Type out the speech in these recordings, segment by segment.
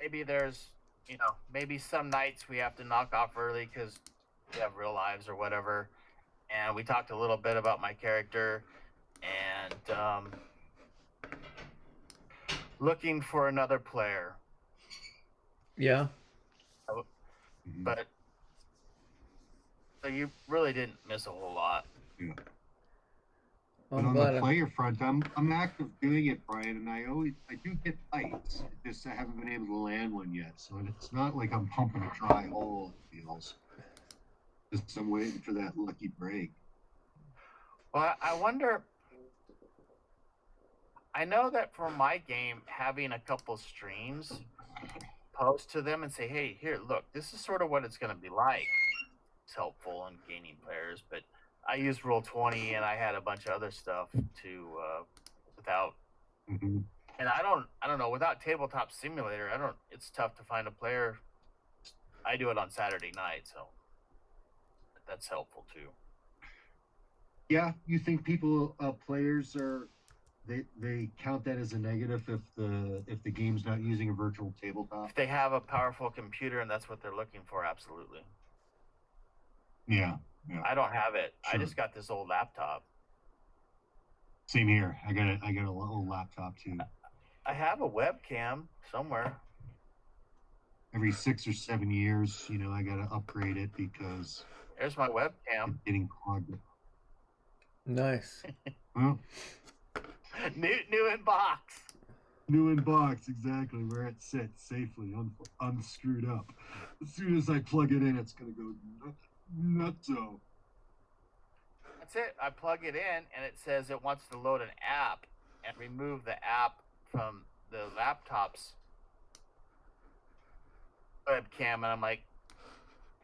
maybe there's, maybe some nights we have to knock off early because we have real lives or whatever. And we talked a little bit about my character and looking for another player. Yeah. But so you really didn't miss a whole lot. Yeah. Well, But I'm on glad the player front, I'm active doing it, Brian, and I do get bites. Just I haven't been able to land one yet. So it's not like I'm pumping a dry hole, it feels. Just I'm waiting for that lucky break. Well, I wonder. I know that for my game, having a couple streams, post to them and say, "Hey, here, look, this is sort of what it's going to be like." It's helpful in gaining players, but I used Roll20 and I had a bunch of other stuff to without. Mm-hmm. And I don't know, without Tabletop Simulator, it's tough to find a player. I do it on Saturday night, so that's helpful too. Yeah, you think players are they count that as a negative if the game's not using a virtual tabletop? If they have a powerful computer and that's what they're looking for, absolutely. Yeah. I don't have it. Sure. I just got this old laptop. Same here. I got a old laptop too. I have a webcam somewhere. Every 6 or 7 years, I got to upgrade it because there's my webcam. It's getting clogged. Nice. Well, new in box. New in box, exactly where it sits safely, unscrewed up. As soon as I plug it in, it's gonna go nutso. That's it. I plug it in, and it says it wants to load an app and remove the app from the laptop's webcam, and I'm like,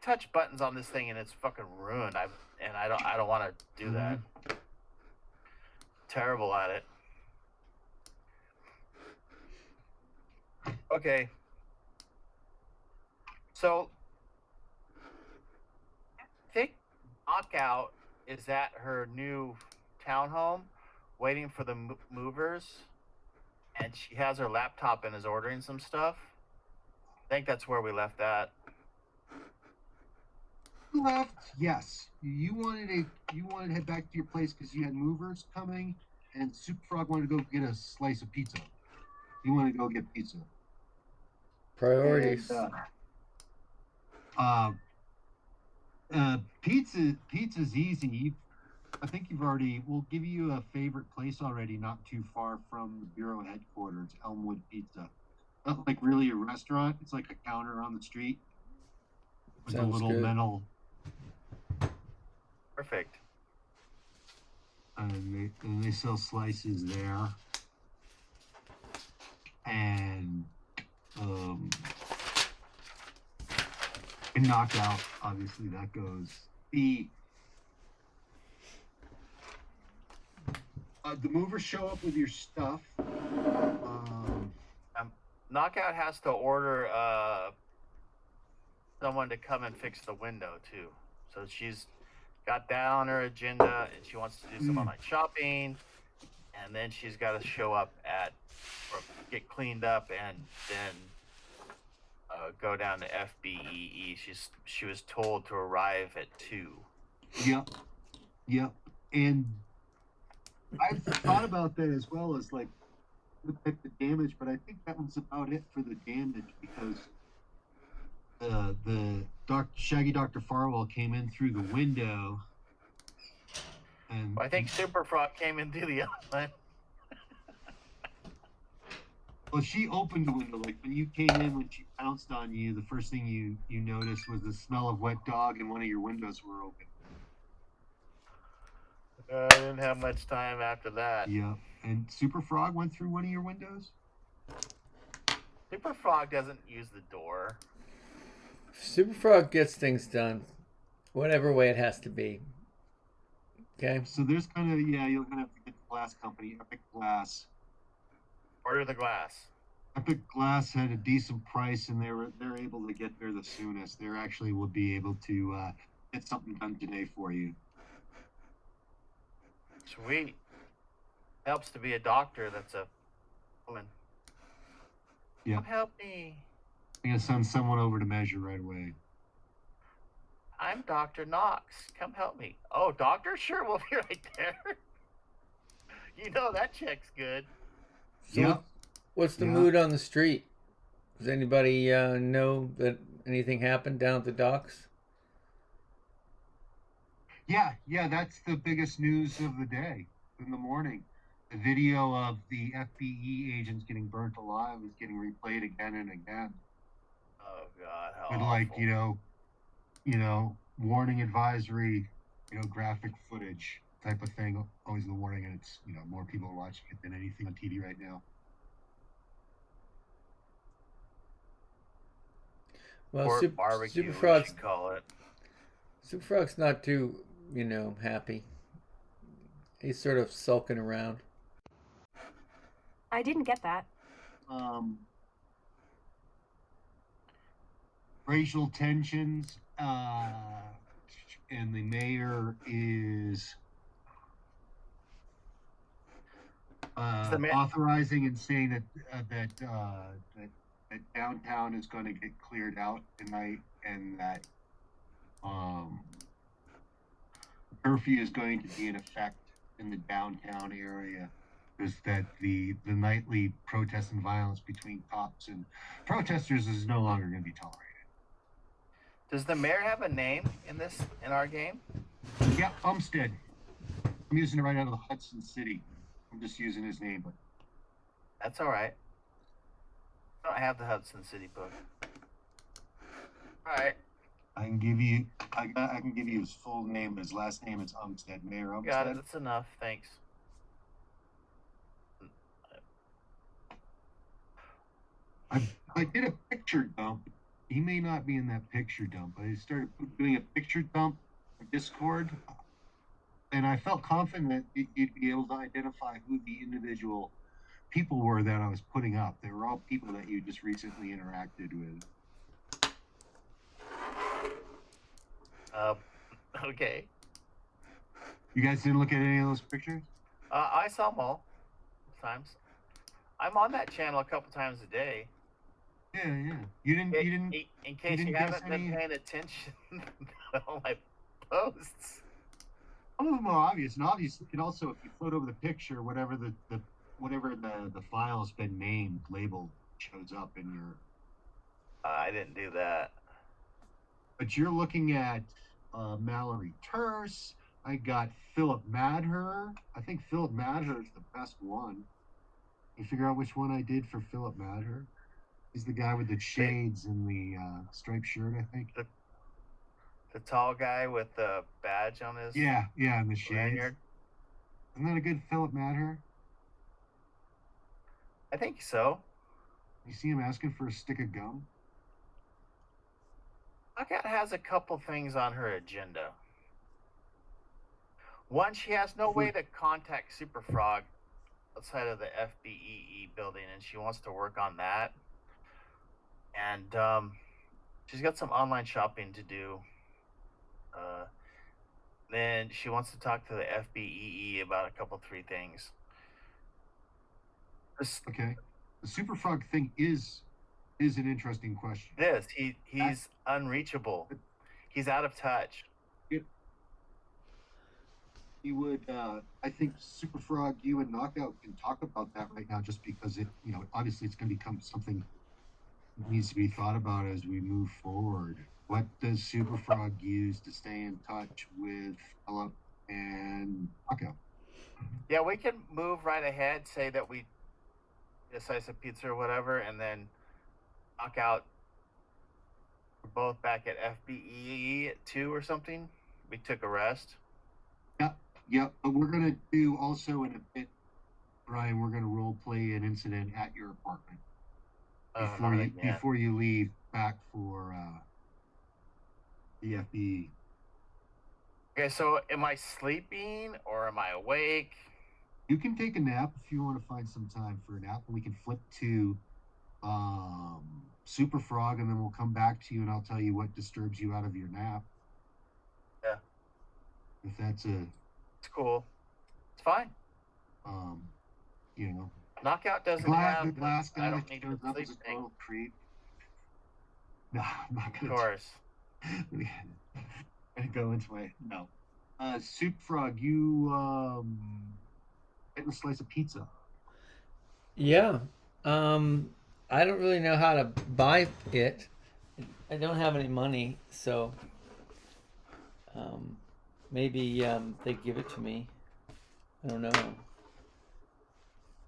touch buttons on this thing, and it's fucking ruined. I don't want to do that. Terrible at it. Okay. So, I think Knockout is at her new townhome, waiting for the movers, and she has her laptop and is ordering some stuff. I think that's where we left that. Left, yes. You wanted to head back to your place because you had movers coming, and Super Frog wanted to go get a slice of pizza. You wanted to go get pizza. Priorities. And, pizza's easy. I think we'll give you a favorite place already, not too far from the bureau headquarters, Elmwood Pizza. Not like really a restaurant. It's like a counter on the street with Sounds a little good. metal. Perfect. And they sell slices there. And Knockout, obviously that goes. The movers show up with your stuff. Knockout has to order someone to come and fix the window too. So she's got that on her agenda, and she wants to do some online shopping, and then she's got to show up or get cleaned up, and then go down to FBEE. She was told to arrive at 2. Yep. And I've thought about that as well as like the damage, but I think that was about it for the damage because the Shaggy Dr. Farwell came in through the window, and I think Super Frog came in through the outlet. Well, she opened the window. Like when you came in, when she pounced on you, the first thing you noticed was the smell of wet dog, and one of your windows were open. I didn't have much time after that. Yeah, and Super Frog went through one of your windows? Super Frog doesn't use the door. Super Frog gets things done, whatever way it has to be. Okay. So there's kind of you're gonna have to get the glass company, Epic Glass. Order the glass. Epic Glass had a decent price, and they're able to get there the soonest. They actually will be able to get something done today for you. Sweet. Helps to be a doctor that's a woman. Yeah. Help me. I'm gonna send someone over to measure right away. I'm Dr. Knox. Come help me. Oh, doctor? Sure, we'll be right there. You know that check's good. So Yep. what's the Yeah. mood on the street? Does anybody know that anything happened down at the docks? Yeah, that's the biggest news of the day in the morning. The video of the FBE agents getting burnt alive is getting replayed again and again. Oh God, how With awful. like, warning advisory, graphic footage type of thing. Always the warning, and it's, more people are watching it than anything on TV right now. Well, Or barbecue, we Superfrog's should call it. Superfrog's not too, happy. He's sort of sulking around. I didn't get that. Racial tensions, and the mayor is authorizing and saying that downtown is going to get cleared out tonight, and that curfew is going to be in effect in the downtown area. Is that the nightly protests and violence between cops and protesters is no longer going to be tolerated. Does the mayor have a name in our game? Yeah, Umstead. I'm using it right out of the Hudson City. I'm just using his name, but That's all right. I don't have the Hudson City book. All right. I can give you his full name. His last name is Umstead. Mayor Umstead. Got it. That's enough. Thanks. I did a picture dump. He may not be in that picture dump, but I started doing a picture dump on Discord, and I felt confident that you'd be able to identify who the individual people were that I was putting up. They were all people that you just recently interacted with. Okay. You guys didn't look at any of those pictures? I saw them all times. I'm on that channel a couple times a day. Yeah. You didn't. In case you didn't haven't guess been any- paying attention to all my posts. Some of them are obvious, and obviously, you can also, if you float over the picture, whatever the file's been named, labeled, shows up in your. I didn't do that. But you're looking at Mallory Terse. I got Philip Madher. I think Philip Madher is the best one. You figure out which one I did for Philip Madher? He's the guy with the shades and the striped shirt, I think. The tall guy with the badge on his Yeah, and the shades. lanyard. Isn't that a good Philip Madher? I think so. You see him asking for a stick of gum? Knockout has a couple things on her agenda. One, she has no way to contact Super Frog outside of the FBEE building, and she wants to work on that. And she's got some online shopping to do. Then she wants to talk to the FBEE about a couple, 3 things. Okay. The Super Frog thing is an interesting question. He's unreachable. He's out of touch. You would, I think, Super Frog, you and Knockout can talk about that right now, just because it, obviously it's going to become something that needs to be thought about as we move forward. What does Super Frog use to stay in touch with Philip and Knockout? Yeah, we can move right ahead, say that we get a slice of pizza or whatever, and then Knockout. We're both back at FBE at 2 or something. We took a rest. Yeah, but we're going to do also in a bit, Brian, we're going to role play an incident at your apartment before you leave back for the FBE. Okay, so am I sleeping or am I awake? You can take a nap if you want to find some time for a nap. We can flip to Super Frog, and then we'll come back to you, and I'll tell you what disturbs you out of your nap. Yeah. If that's It's cool. It's fine. you know. Knockout doesn't The have. glass guy I that don't need shows to up sleep as a thing. total creep. No, I'm not Of gonna. course. I go into my no. Soup Frog, you getting a slice of pizza. Yeah. Um, I don't really know how to buy it. I don't have any money, so um, maybe they give it to me. I don't know.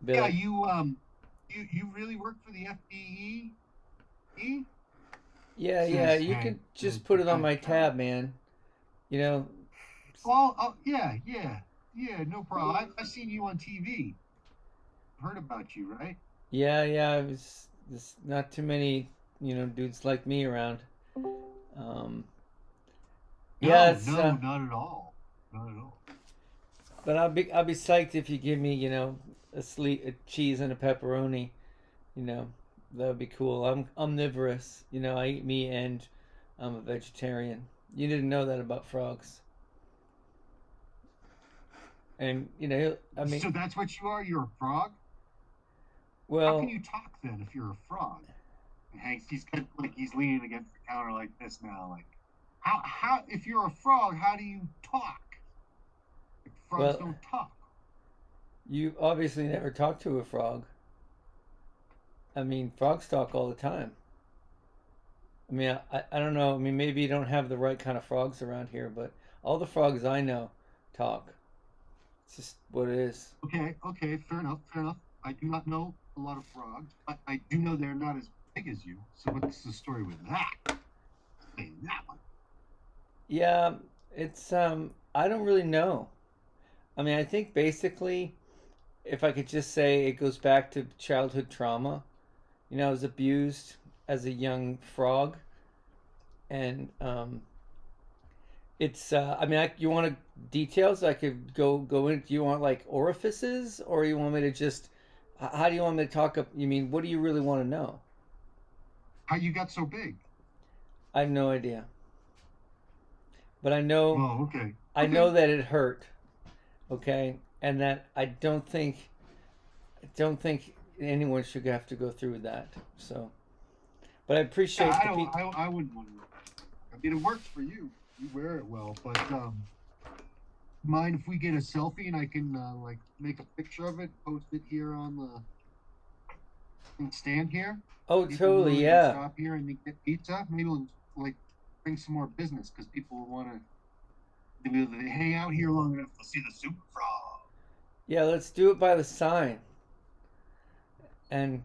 Be Yeah, like, you really work for the FDE? yeah, yeah, Says you Hank, could just put the it on guy my at the counter. tab, man. You know, Well, oh, yeah, no problem. I've seen you on TV. Heard about you, right? yeah, yeah. It was there's not too many, dudes like me around. Um, yeah, No, it's no, not at all. Not at all. but I'll be psyched if you give me, a cheese and a pepperoni. You know, that would be cool. I'm omnivorous. I eat meat and I'm a vegetarian. You didn't know that about frogs. And I mean, So that's what you are? You're a frog? How can well, you talk then if you're a frog? And Hank's he's kind of like he's leaning against the counter like this now, like how if you're a frog, how do you talk? Like, frogs well, don't talk. you obviously never talked to a frog. I mean, frogs talk all the time. I mean, I don't know. I mean, maybe you don't have the right kind of frogs around here, but all the frogs I know talk. It's just what it is. Okay, fair enough, fair enough. I do not know a lot of frogs, but I do know they're not as big as you. So what's the story with that? Saying that one. Yeah, it's I don't really know. I mean, I think basically if I could just say it goes back to childhood trauma. I was abused as a young frog and it's I mean, you want details? I could go in. Do you want like orifices or you want me to just how do you want me to talk up? You mean, what do you really want to know? How you got so big? I have no idea. But Oh, okay. I Okay. know that it hurt, okay? And that I don't think anyone should have to go through that. So, but I Yeah, appreciate I the don't people. I wouldn't want to. I mean it works for you. You wear it well, but mind if we get a selfie and I can like make a picture of it, post it here on the stand here? Oh, People know totally, they can yeah. stop here and they get pizza. Maybe we'll like bring some more business because people will want to be able to hang out here long enough to see the super frog. Yeah, let's do it by the sign. And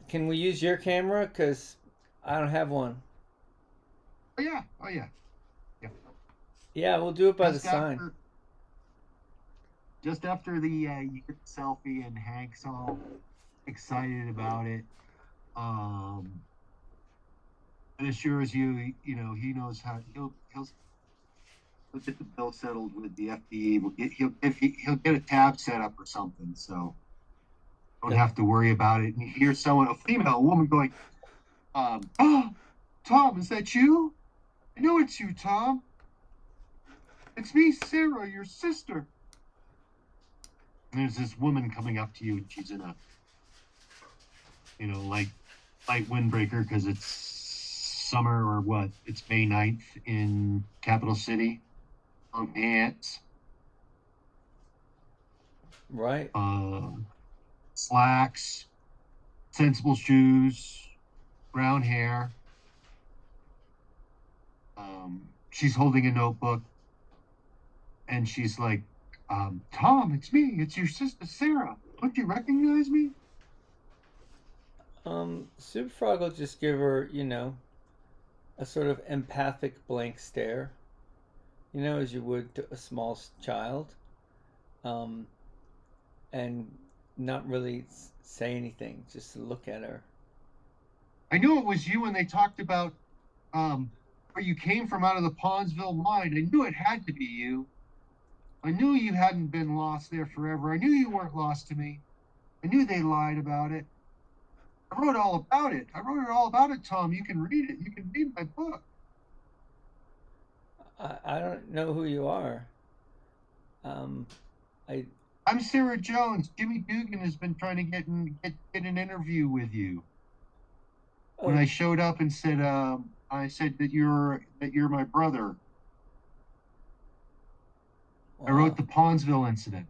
can we use your camera? Because I don't have one. Oh yeah, yeah. Yeah, we'll do it by the Just sign. after, just after the you get the selfie and Hank's all excited about it. Um, and assures you, he knows how he'll get the bill settled with the FBA. He'll get a tab set up or something, so don't Yep. have to worry about it. And you hear a woman going, "Oh, Tom, is that you? I know it's you, Tom. It's me, Sarah, your sister." And there's this woman coming up to you, and she's in a, like light windbreaker because it's summer or what? It's May 9th in Capital City. Long pants, Right? slacks, sensible shoes, brown hair. She's holding a notebook, and she's like, "Tom, it's me. It's your sister Sarah. Don't you recognize me?" Super Frog will just give her, a sort of empathic blank stare, as you would to a small child, um, and not really say anything, just to look at her. I knew it was you when they talked about where you came from out of the Pondsville mine. I knew it had to be you. I knew you hadn't been lost there forever. I knew you weren't lost to me. I knew they lied about it. I wrote all about it. I wrote it all about it, Tom. You can read it. You can read my book. I don't know who you are. Um, I I'm Sarah Jones. Jimmy Dugan has been trying to get an interview with you. when Oh, I showed up and said, I said that you're my brother. I wow. wrote the Ponsville incident.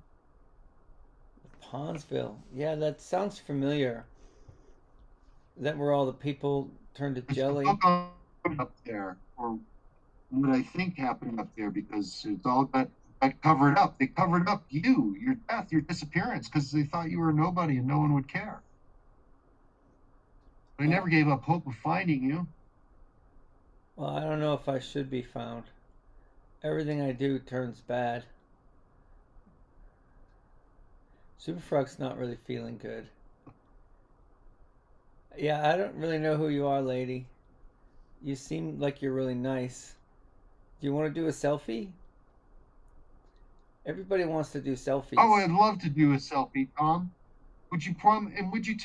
Ponsville. Yeah, that sounds familiar. Is that where all the people turned to It's the jelly? book on up there, or what I think happened up there, because it's all got covered up. They covered up your death, your disappearance, because they thought you were a nobody and no one would care. But I Oh, never gave up hope of finding you. well, I don't know if I should be found. Everything I do turns bad. Superfrog's not really feeling good. Yeah, I don't really know who you are, lady. You seem like you're really nice. Do you want to do a selfie? Everybody wants to do Oh, selfies. I'd love to do a selfie, Tom. Would you prom? And would you?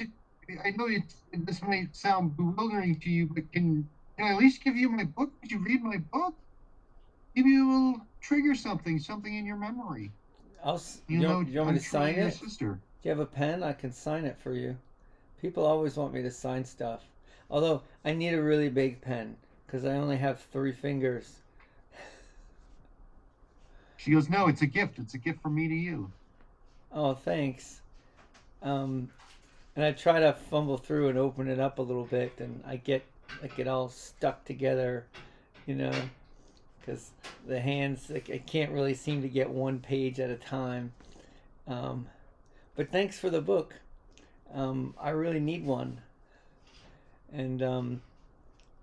I know this might sound bewildering to you, but can I at least give you my book? Could you read my book? Maybe it will trigger something in your memory. You know, You want me I'm to sign truly your it? sister. Do you have a pen? I can sign it for you. People always want me to sign stuff. Although I need a really big pen because I only have 3 fingers. She goes, no, it's a gift. It's a gift from me to you. Oh, thanks. Um, and I try to fumble through and open it up a little bit, and I get like it all stuck together, you know, because the hands like, I can't really seem to get one page at a time. Um, but thanks for the book. I really need one, and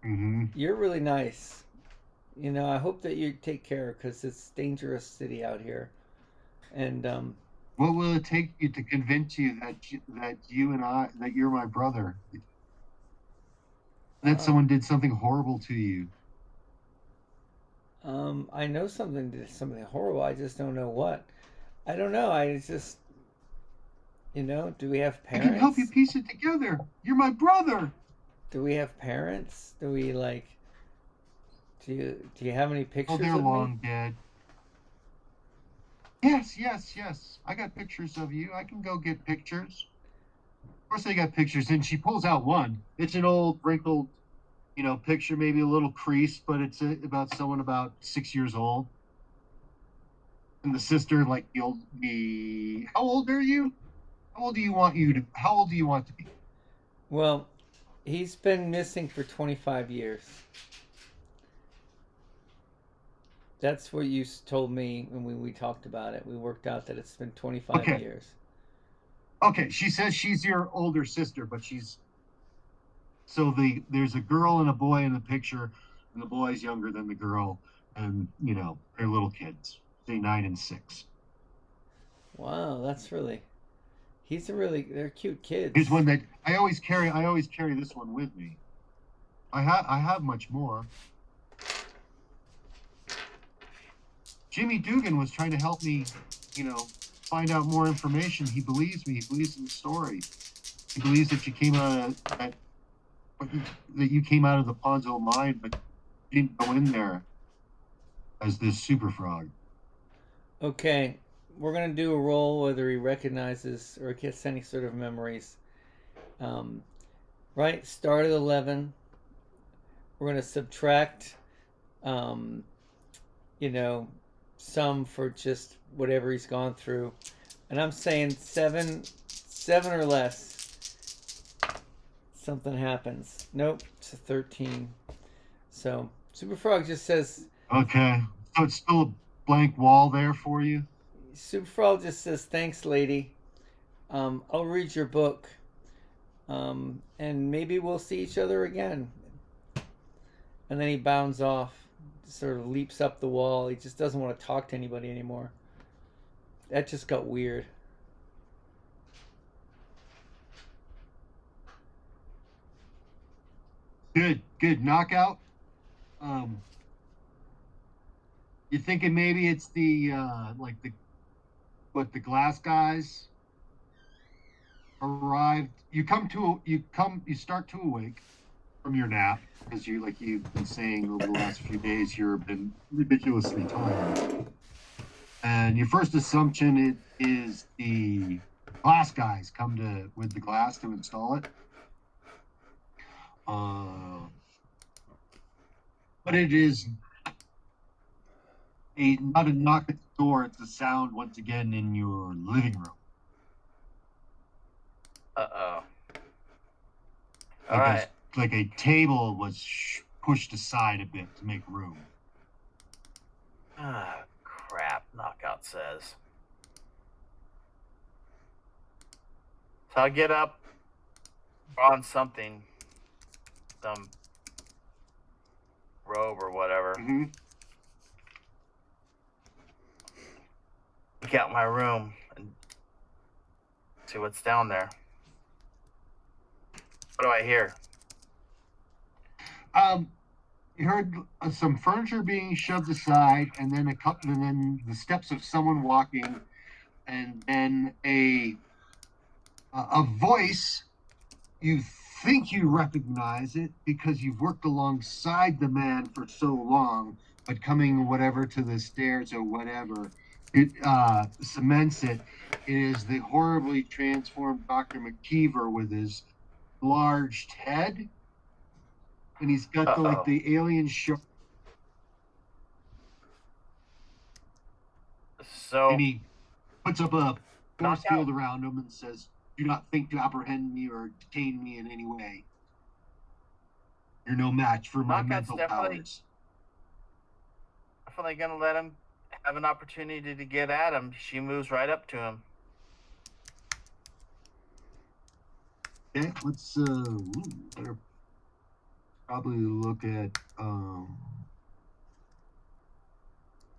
Mm-hmm. you're really nice. You know, I hope that you take care because it's a dangerous city out here. And What will it take you to convince you that you're my brother? That uh, someone did something horrible to you? I know something horrible. I just don't know what. I don't know. I just, do we have I can help you parents? piece it together. You're my brother. Do we have parents? Do we like? Do you have any Oh, pictures they're of me? long dead. Yes, yes, yes. I got pictures of you. I can go get pictures. Of course, I got pictures. And she pulls out one. It's an old, wrinkled, picture, maybe a little creased, but it's about someone about 6 years old. And the sister, like how old are you? How old do you want to be? Well, he's been missing for 25 years. That's what you told me when we talked about it. We worked out that it's been 25 Okay. years. Okay. She says she's your older sister, but there's a girl and a boy in the picture, and the boy's younger than the girl, and they're little kids, say 9 and 6. Wow, they're cute Here's kids. one that I always carry. I always carry this one with me. I have much more. Jimmy Dugan was trying to help me, find out more information. He believes me. He believes in the story. He believes that you came out of that you came out of the Ponzo mine, but you didn't go in there as this super frog. Okay, we're gonna do a roll whether he recognizes or gets any sort of memories. Um, right, start at 11. We're gonna subtract, um, you know, some for just whatever he's gone through, and I'm saying seven or less. Something happens. Nope, it's a 13. So Super Frog just says Okay, so it's still a blank wall there for you. Super Frog just says thanks, lady. I'll read your book. And maybe we'll see each other again. And then he bounds off, sort of leaps up the wall. He just doesn't want to talk to anybody anymore. That just got weird. Good knockout. Um, you're thinking maybe it's the glass guys arrived. You start to awake from your nap because you've been saying over the last few days you've been ridiculously tired. And your first assumption is the glass guys come with the glass to install it. But it is not a knock at the door. It's a sound once again in your living room. Uh-oh. All right. Like a table was pushed aside a bit to make room. Ah, crap, Knockout says. So I'll get up on something, some robe or whatever. Mm-hmm. Look out my room and see what's down there. What do I hear? You heard some furniture being shoved aside, and then and then the steps of someone walking, and then a voice. You think you recognize it because you've worked alongside the man for so long, but coming whatever to the stairs or whatever, it cements it. It is the horribly transformed Dr. McKeever with his large head, and he's got the alien show. So and he puts up a force field around him and says, "Do not think to apprehend me or detain me in any way. You're no match for my mental powers." Definitely gonna let him have an opportunity to get at him. She moves right up to him. Okay, let's better probably look at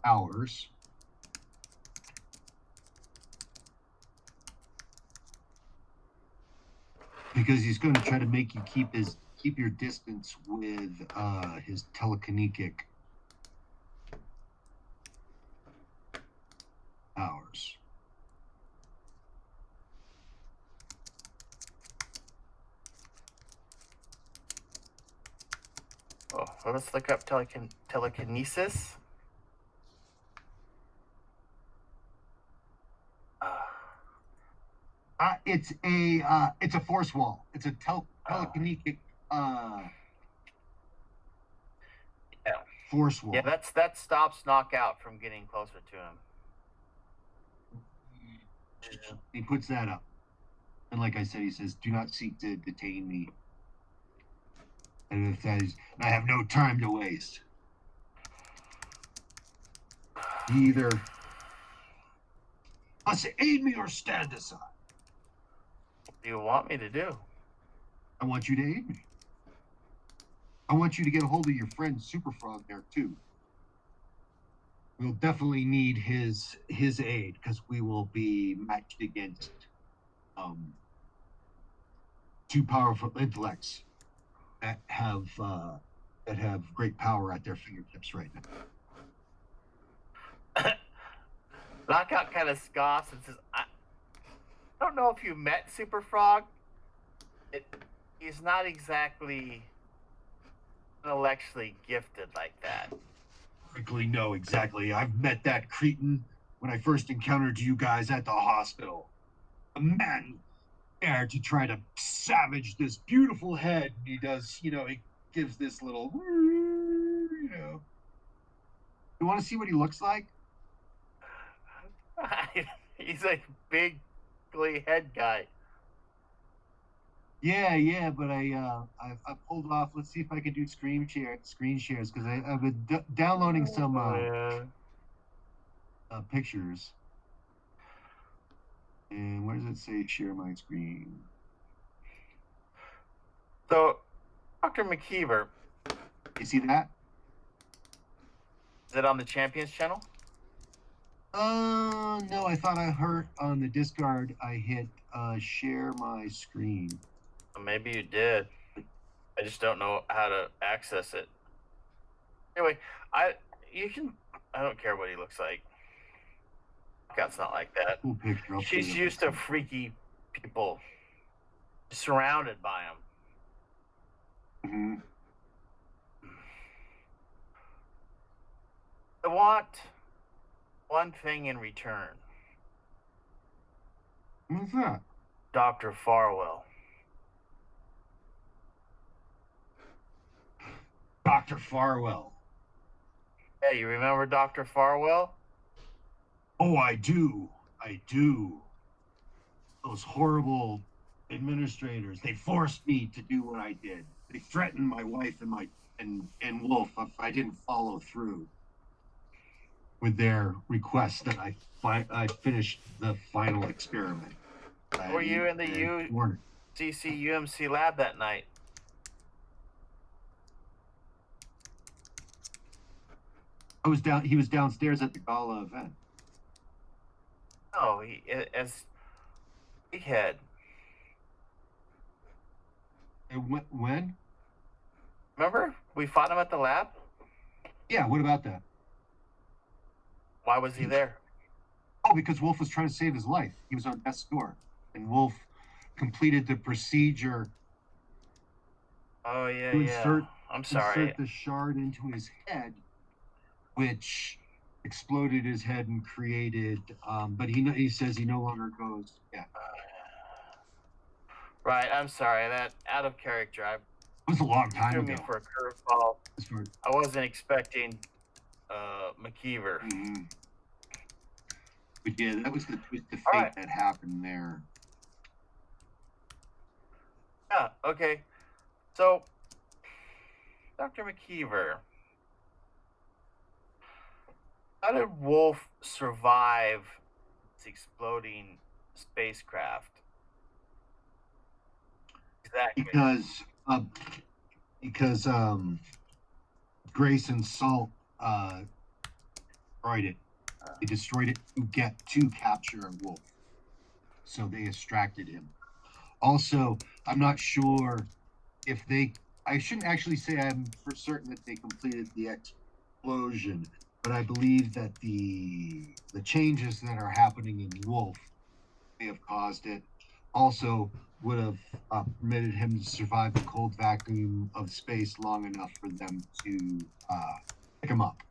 hours. Because he's going to try to make you keep your distance with his telekinetic powers. Oh, well, let's look up telekinesis. It's a force wall. It's a telekinetic force wall. Yeah, that stops Knockout from getting closer to him. He puts that up, and like I said, he says, "Do not seek to detain me. And if that is, I have no time to waste. Either must aid me or stand aside." What do you want me to do? I want you to aid me. I want you to get a hold of your friend Super Frog there too. We'll definitely need his aid because we will be matched against two powerful intellects that have great power at their fingertips right now. Knockout kind of scoffs and says, I don't know if you met Super Frog. He's not exactly intellectually gifted like that. Frankly, no, exactly. I've met that cretin when I first encountered you guys at the hospital. A man there to try to savage this beautiful head. He does, he gives this little, You want to see what he looks like? He's a big, head guy. Yeah, but I pulled off. Let's see if I can do screen shares because I've been downloading some pictures. And where does it say share my screen? So, Dr. McKeever. You see that? Is it on the Champions channel? No, I thought I heard on the Discard I hit share my screen. Maybe you did. I just don't know how to access it. Anyway, I don't care what he looks like. God's not like that. Cool picture. She's used to freaky people, surrounded by them. Mm-hmm. I want one thing in return. What's that? Dr. Farwell. Dr. Farwell. Hey, you remember Dr. Farwell? Oh, I do. I do. Those horrible administrators. They forced me to do what I did. They threatened my wife and Wolf if I didn't follow through with their request that I finished the final experiment. Were you in the Warner. UCC UMC lab that night? He was downstairs at the gala event. Oh, as big head. And when? Remember we fought him at the lab? Yeah, what about that? Why was he there? Oh, because Wolf was trying to save his life. He was on death's door. And Wolf completed the procedure Oh yeah, to yeah. I'm sorry. insert the shard into his head, which exploded his head and created. But he says he no longer goes. Yeah, Right, I'm sorry. That out of character. it was a long time Threw ago. me for a curveball. I wasn't expecting McKeever. Mm-hmm. But yeah, that was the twist of fate Right. that happened there. Yeah, okay. So, Dr. McKeever, how did Wolf survive this exploding spacecraft? Exactly. Because Grace and Salt destroyed it. They destroyed it to capture Wolf. So they extracted him. Also, I'm not sure if I shouldn't actually say I'm for certain that they completed the explosion, but I believe that the changes that are happening in Wolf may have caused it. Also, would have permitted him to survive the cold vacuum of space long enough for them to pick him up,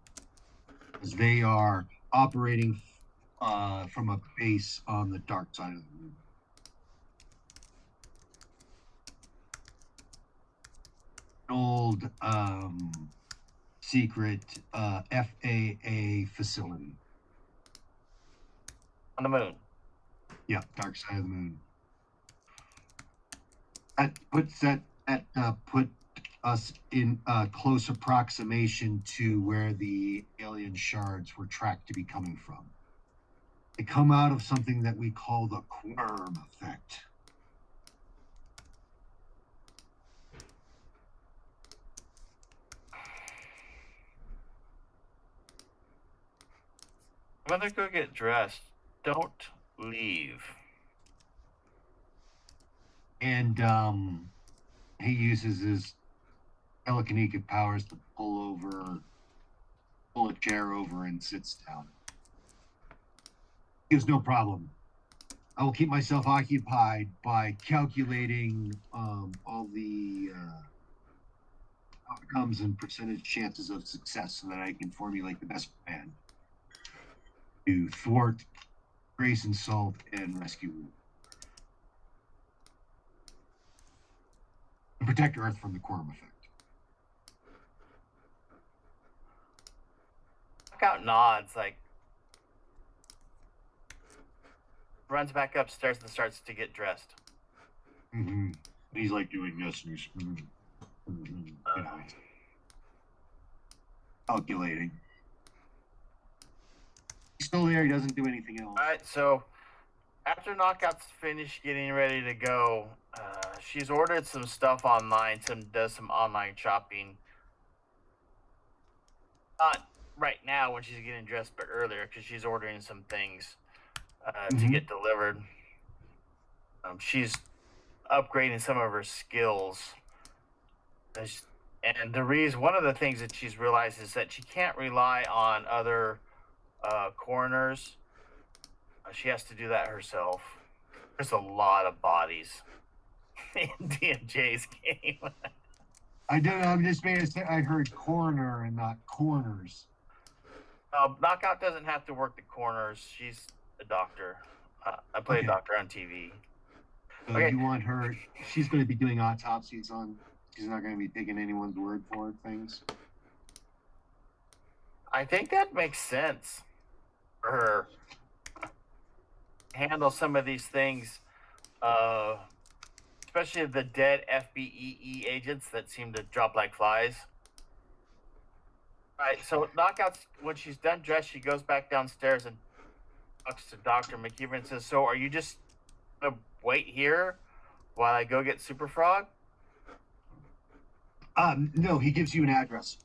because they are operating from a base on the dark side of the moon. An old secret FAA facility. On the moon. Yeah, dark side of the moon. That put us in close approximation to where the alien shards were tracked to be coming from. They come out of something that we call the quorum effect. I'm gonna go get dressed. Don't leave. And he uses his telekinetic powers to pull a chair over and sits down. He has no problem. I will keep myself occupied by calculating all the outcomes and percentage chances of success so that I can formulate the best plan to thwart Grace and Salt and rescue Wolf. And protect Earth from the quorum effect. Knockout nods, like runs back upstairs and starts to get dressed. Mm-hmm. He's like doing this and he's calculating. He's still there. He doesn't do anything else. All right, so after Knockout's finished getting ready to go, she's ordered some stuff online. Does some online shopping. Not right now when she's getting dressed, but earlier because she's ordering some things to get delivered. She's upgrading some of her skills. And one of the things that she's realized is that she can't rely on other coroners. She has to do that herself. There's a lot of bodies in DMJ's game. I don't know. I'm just made it say I heard coroner and not corners. Knockout doesn't have to work the corners. She's a doctor. I play a doctor on TV. So you want her? She's going to be doing autopsies on. She's not going to be taking anyone's word for things. I think that makes sense for her. Handle some of these things, especially the dead FBEE agents that seem to drop like flies. All right, so Knockout's, when she's done dressed, she goes back downstairs and talks to Dr. McKeever and says, "So are you just gonna wait here while I go get Super Frog?" No, he gives you an address.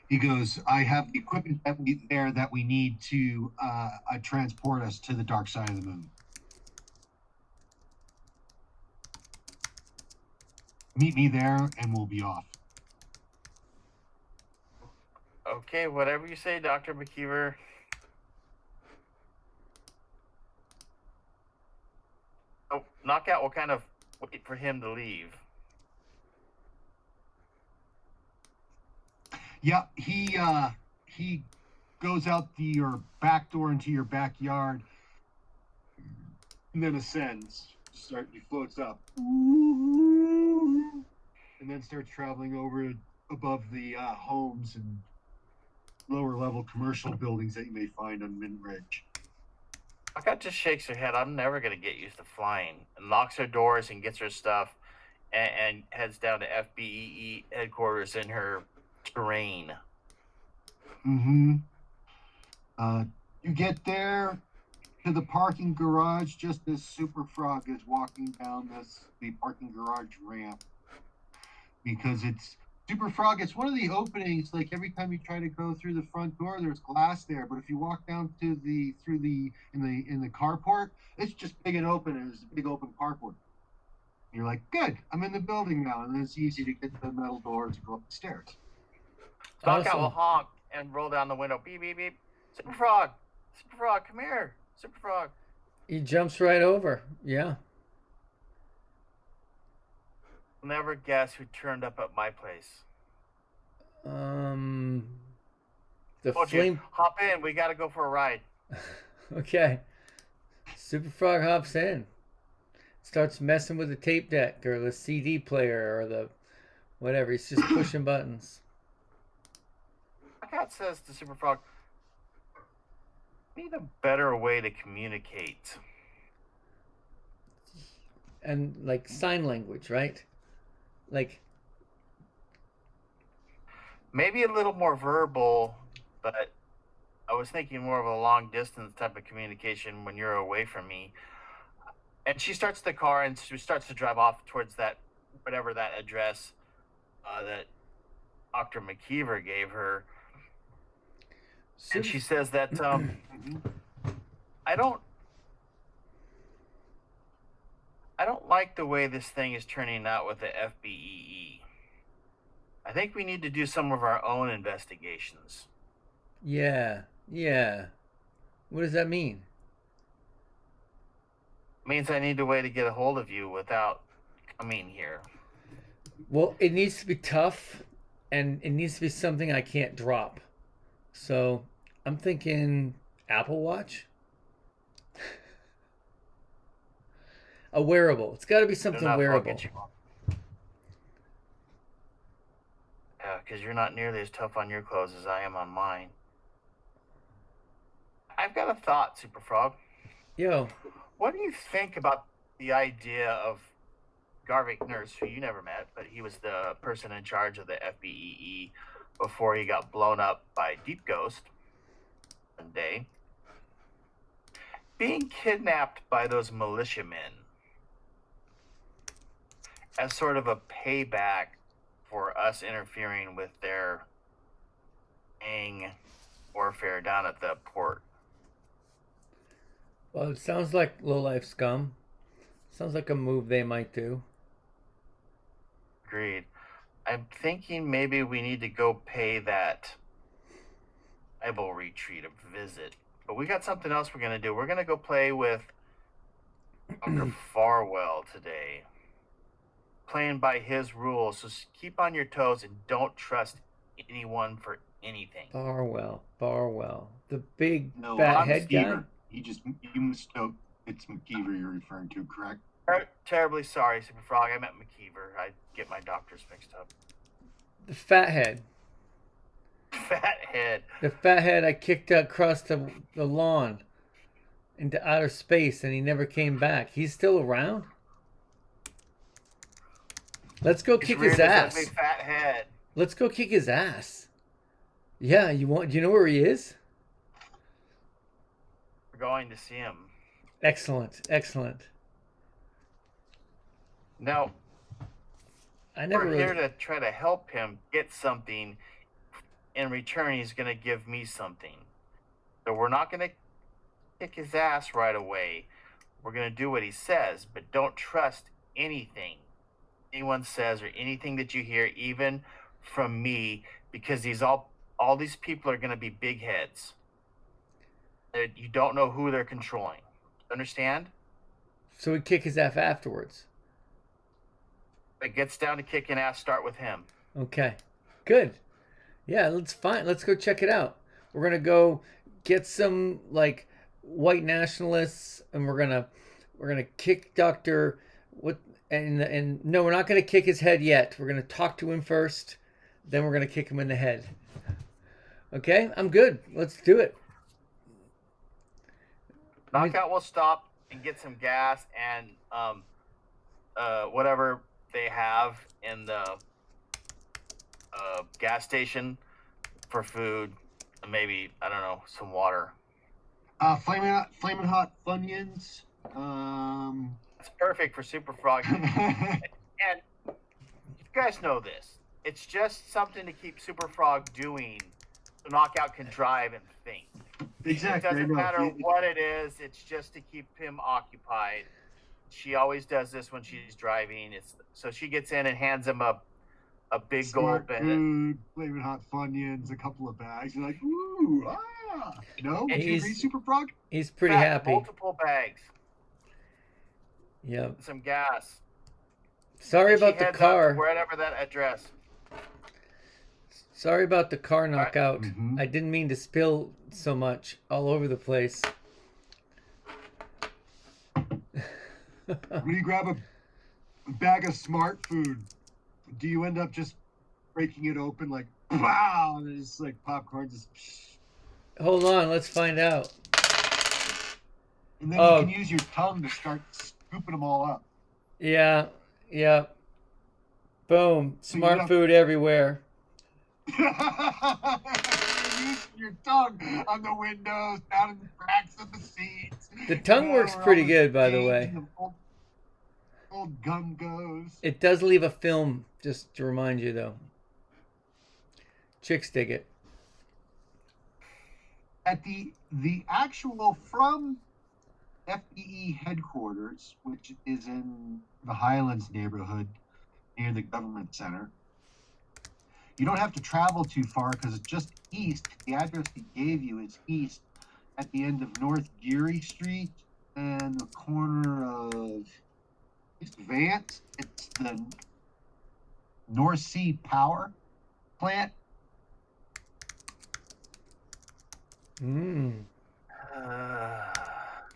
He goes, I have the equipment that we need to transport us to the dark side of the moon. Meet me there and we'll be off. Okay, whatever you say, Dr. McKeever. Oh, Knockout will kind of wait for him to leave. Yeah, he goes out your back door into your backyard and then ascends. He floats up. And then starts traveling over above the homes and lower level commercial buildings that you may find on Mint Ridge. Knockout just shakes her head. I'm never going to get used to flying. And locks her doors and gets her stuff and heads down to FBEE headquarters in her terrain. Mm-hmm. You get there to the parking garage just as Super Frog is walking down the parking garage ramp. Because it's Super Frog, it's one of the openings, like every time you try to go through the front door, there's glass there. But if you walk down to in the carport, it's just big and open, and it's a big open carport. You're like, good, I'm in the building now, and then it's easy to get to the metal doors and go up the stairs. Knockout will honk and roll down the window. Beep, beep, beep. Super Frog, come here. Super Frog. He jumps right over. Yeah. You'll never guess who turned up at my place. The flame. Hop in. We got to go for a ride. Okay. Super Frog hops in. Starts messing with the tape deck or the CD player or the whatever. He's just pushing buttons. Knockout says to Super Frog, "We need a better way to communicate." And like sign language, right? Like maybe a little more verbal, but I was thinking more of a long distance type of communication when you're away from me. And she starts the car and she starts to drive off towards that, whatever that address that Dr. McKeever gave her. And she says that I don't like the way this thing is turning out with the FBEE. I think we need to do some of our own investigations. Yeah. What does that mean? It means I need a way to get a hold of you without coming here. Well, it needs to be tough, and it needs to be something I can't drop. So I'm thinking Apple Watch. A wearable. It's got to be something wearable. Yeah, because you're not nearly as tough on your clothes as I am on mine. I've got a thought, Super Frog. Yo. What do you think about the idea of Garvik Nurse, who you never met, but he was the person in charge of the FBEE before he got blown up by Deep Ghost one day, being kidnapped by those militiamen as sort of a payback for us interfering with their gang warfare down at the port? Well, it sounds like low-life scum. Sounds like a move they might do. Agreed. I'm thinking maybe we need to go pay that Bible retreat a visit. But we got something else we're going to do. We're going to go play with Dr. Farwell today. Playing by his rules. So keep on your toes and don't trust anyone for anything. Farwell. The big fat head guy? You mistook. It's McKeever you're referring to, correct? Terribly sorry, Super Frog. I meant McKeever. I get my doctors mixed up. The fat head. Fat head. The fathead I kicked across the lawn into outer space, and he never came back. He's still around? Let's go He's kick reared his his ugly ass. fat head. Let's go kick his ass. Yeah, do you know where he is? We're going to see him. Excellent, excellent. Now, I never we're here really. to try to help him get something. In return, he's going to give me something. So we're not going to kick his ass right away. We're going to do what he says, but don't trust anything anyone says or anything that you hear, even from me, because all these people are going to be big heads. You don't know who they're controlling. Understand? So we kick his ass afterwards. If it gets down to kicking ass, start with him. Okay, good. Yeah, let's go check it out. We're gonna go get some like white nationalists, and we're gonna kick Doctor what and no, we're not gonna kick his head yet. We're gonna talk to him first, then we're gonna kick him in the head. Okay, I'm good. Let's do it. Knockout will stop and get some gas and whatever they have in the gas station for food, and maybe, I don't know, some water. Flaming hot Funyuns. It's perfect for Super Frog. And you guys know this. It's just something to keep Super Frog doing so Knockout can drive and think. Exactly. It doesn't matter what it is. It's just to keep him occupied. She always does this when she's driving. So she gets in and hands him a big Smart gulp. food, flaming hot Funyuns, a couple of bags. You're like, ooh, ah. No? Would you agree, Super Frog? He's pretty happy. Multiple bags. Yep. Some gas. Sorry about She the heads car. out to wherever that address. Sorry about the car knockout. Mhm. I didn't mean to spill so much all over the place. When you grab a bag of smart food, do you end up just breaking it open like, wow, and it's like popcorn just... Hold on, let's find out. And then Oh. you can use your tongue to start scooping them all up. Yeah, yeah. Boom. So you Smart have- food everywhere. You're using your tongue on the windows, down in the cracks of the seats. The tongue works where pretty all good, by the games way. and the old gum goes. It does leave a film, just to remind you, though. Chicks dig it. At the actual from FEE headquarters, which is in the Highlands neighborhood near the government center, you don't have to travel too far because it's just east. The address he gave you is east at the end of North Geary Street and the corner of East Vance. It's the North Sea Power Plant. Mmm.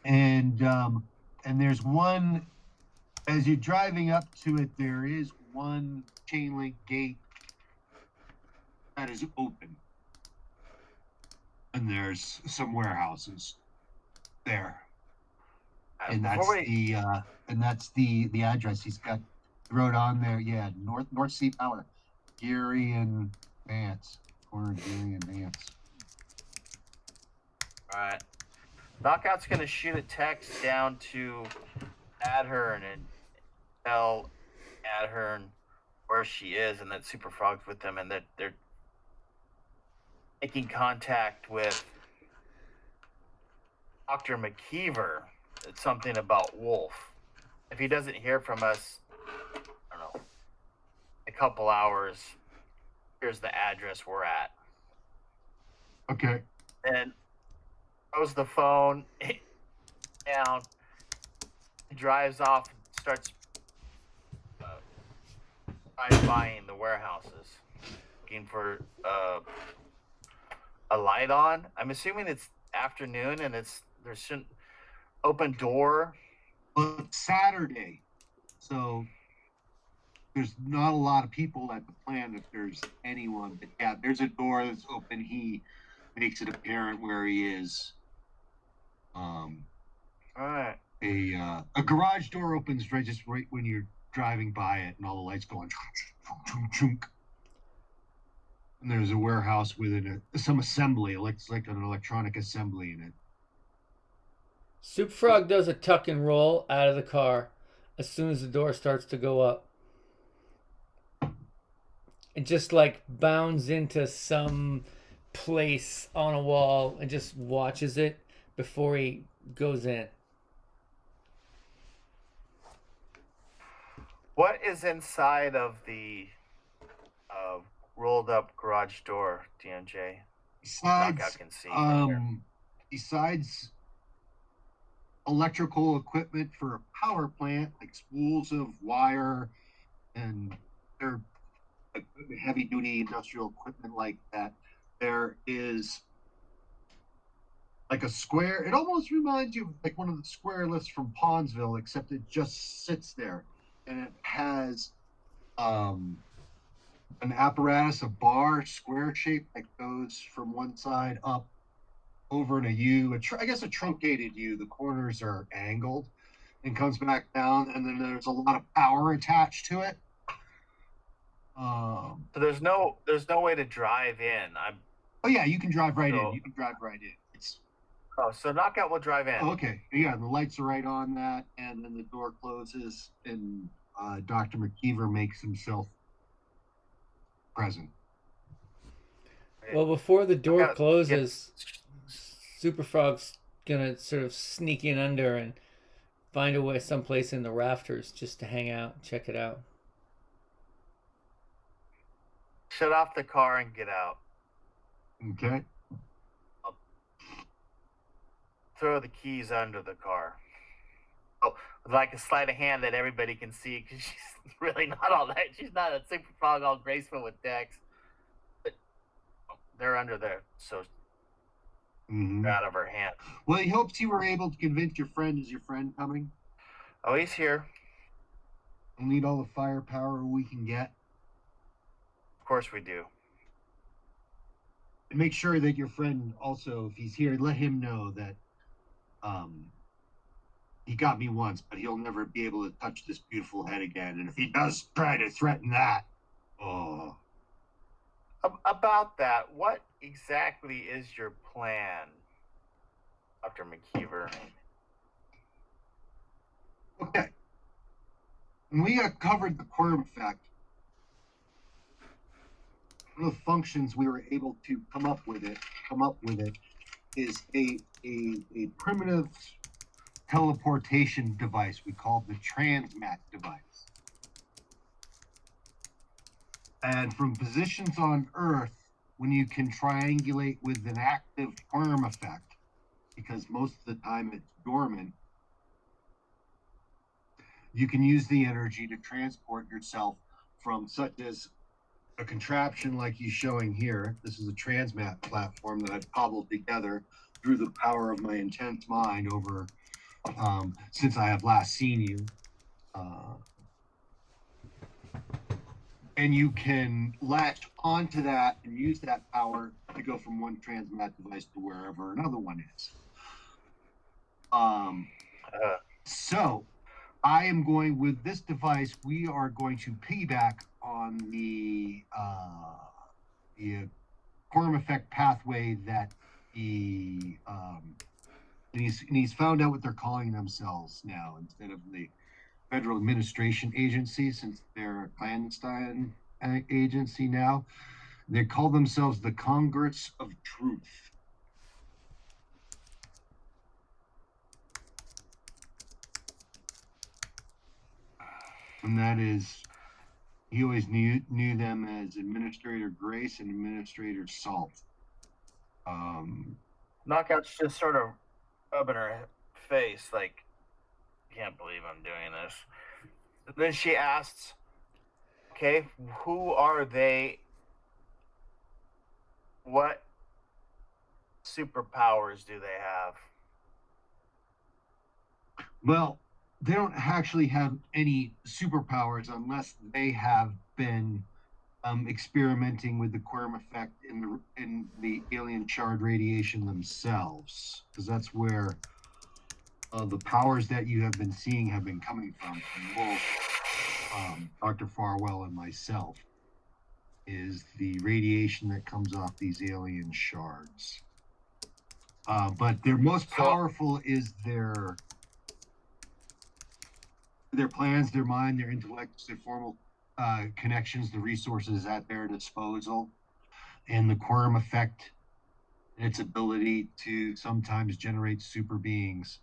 And there's one, as you're driving up to it, there is one chain link gate that is open. And there's some warehouses there. And that's the address he's got wrote on there. Yeah, North Sea Power. Geary and Vance. Corner of Geary and Vance. All right. Knockout's going to shoot a text down to Adhern and tell Adhern where she is and that Super Frog's with them and that they're making contact with Dr. McKeever. It's something about Wolf. If he doesn't hear from us, I don't know, a couple hours, here's the address we're at. Okay. And throws the phone down, drives off, and starts buying the warehouses, looking for a light on. I'm assuming it's afternoon and there's an open door. Well, it's Saturday, so there's not a lot of people at the plant if there's anyone. But yeah, there's a door that's open. He makes it apparent where he is. All right. A garage door opens right when you're driving by it, and all the lights going. And there's a warehouse with some assembly. It looks like an electronic assembly in it. Super Frog does a tuck and roll out of the car as soon as the door starts to go up. It just like bounds into some place on a wall and just watches it before he goes in. What is inside of the rolled up garage door, DMJ? Knockout can see. Besides electrical equipment for a power plant, like spools of wire and their heavy duty industrial equipment like that, there is like a square. It almost reminds you of like one of the square lifts from Pawnsville, except it just sits there, and it has an apparatus, a bar, square shape that goes from one side up over in a U, I guess a truncated U. The corners are angled and comes back down, and then there's a lot of power attached to it. So there's no way to drive in. Oh yeah, you can drive right in. You can drive right in. So Knockout will drive in. Oh, okay. Yeah, the lights are right on that, and then the door closes, and Dr. McKeever makes himself present. Well, before the door closes, Super Frog's gonna sort of sneak in under and find a way someplace in the rafters just to hang out and check it out. Shut off the car and get out. Okay. I'll throw the keys under the car. Oh, with like a sleight of hand that everybody can see, because she's really not all that. She's not a Super Frog all graceful with decks. But they're under there, so they're out of her hand. Well, he hopes you were able to convince your friend. Is your friend coming? Oh, he's here. We'll need all the firepower we can get. Of course we do. And make sure that your friend also, if he's here, let him know that he got me once, but he'll never be able to touch this beautiful head again. And if he does try to threaten that, About that, what exactly is your plan, Dr. McKeever? Okay. When we covered the quorum effect, one of the functions we were able to come up with it is a primitive teleportation device we call the transmat device. And from positions on Earth, when you can triangulate with an active quorum effect, because most of the time it's dormant, you can use the energy to transport yourself from such as a contraption like he's showing here. This is a transmat platform that I've cobbled together through the power of my intense mind over since I have last seen you. And you can latch onto that and use that power to go from one transmat device to wherever another one is. So I am going with this device. We are going to piggyback on the quorum effect pathway that and he's found out what they're calling themselves now instead of the Federal Administration Agency, since they're a clandestine agency now. They call themselves the Congress of Truth. And that is, he always knew them as Administrator Grace and Administrator Salt. Knockout's just sort of rubbing her face like, can't believe I'm doing this. Then she asks, okay, who are they? What superpowers do they have? Well, they don't actually have any superpowers unless they have been experimenting with the quorum effect in the alien shard radiation themselves, because that's where the powers that you have been seeing have been coming from Wolf, Dr. Farwell, and myself. Is the radiation that comes off these alien shards. But their most powerful is their plans, their mind, their intellect, their formal connections, the resources at their disposal, and the quorum effect and its ability to sometimes generate super beings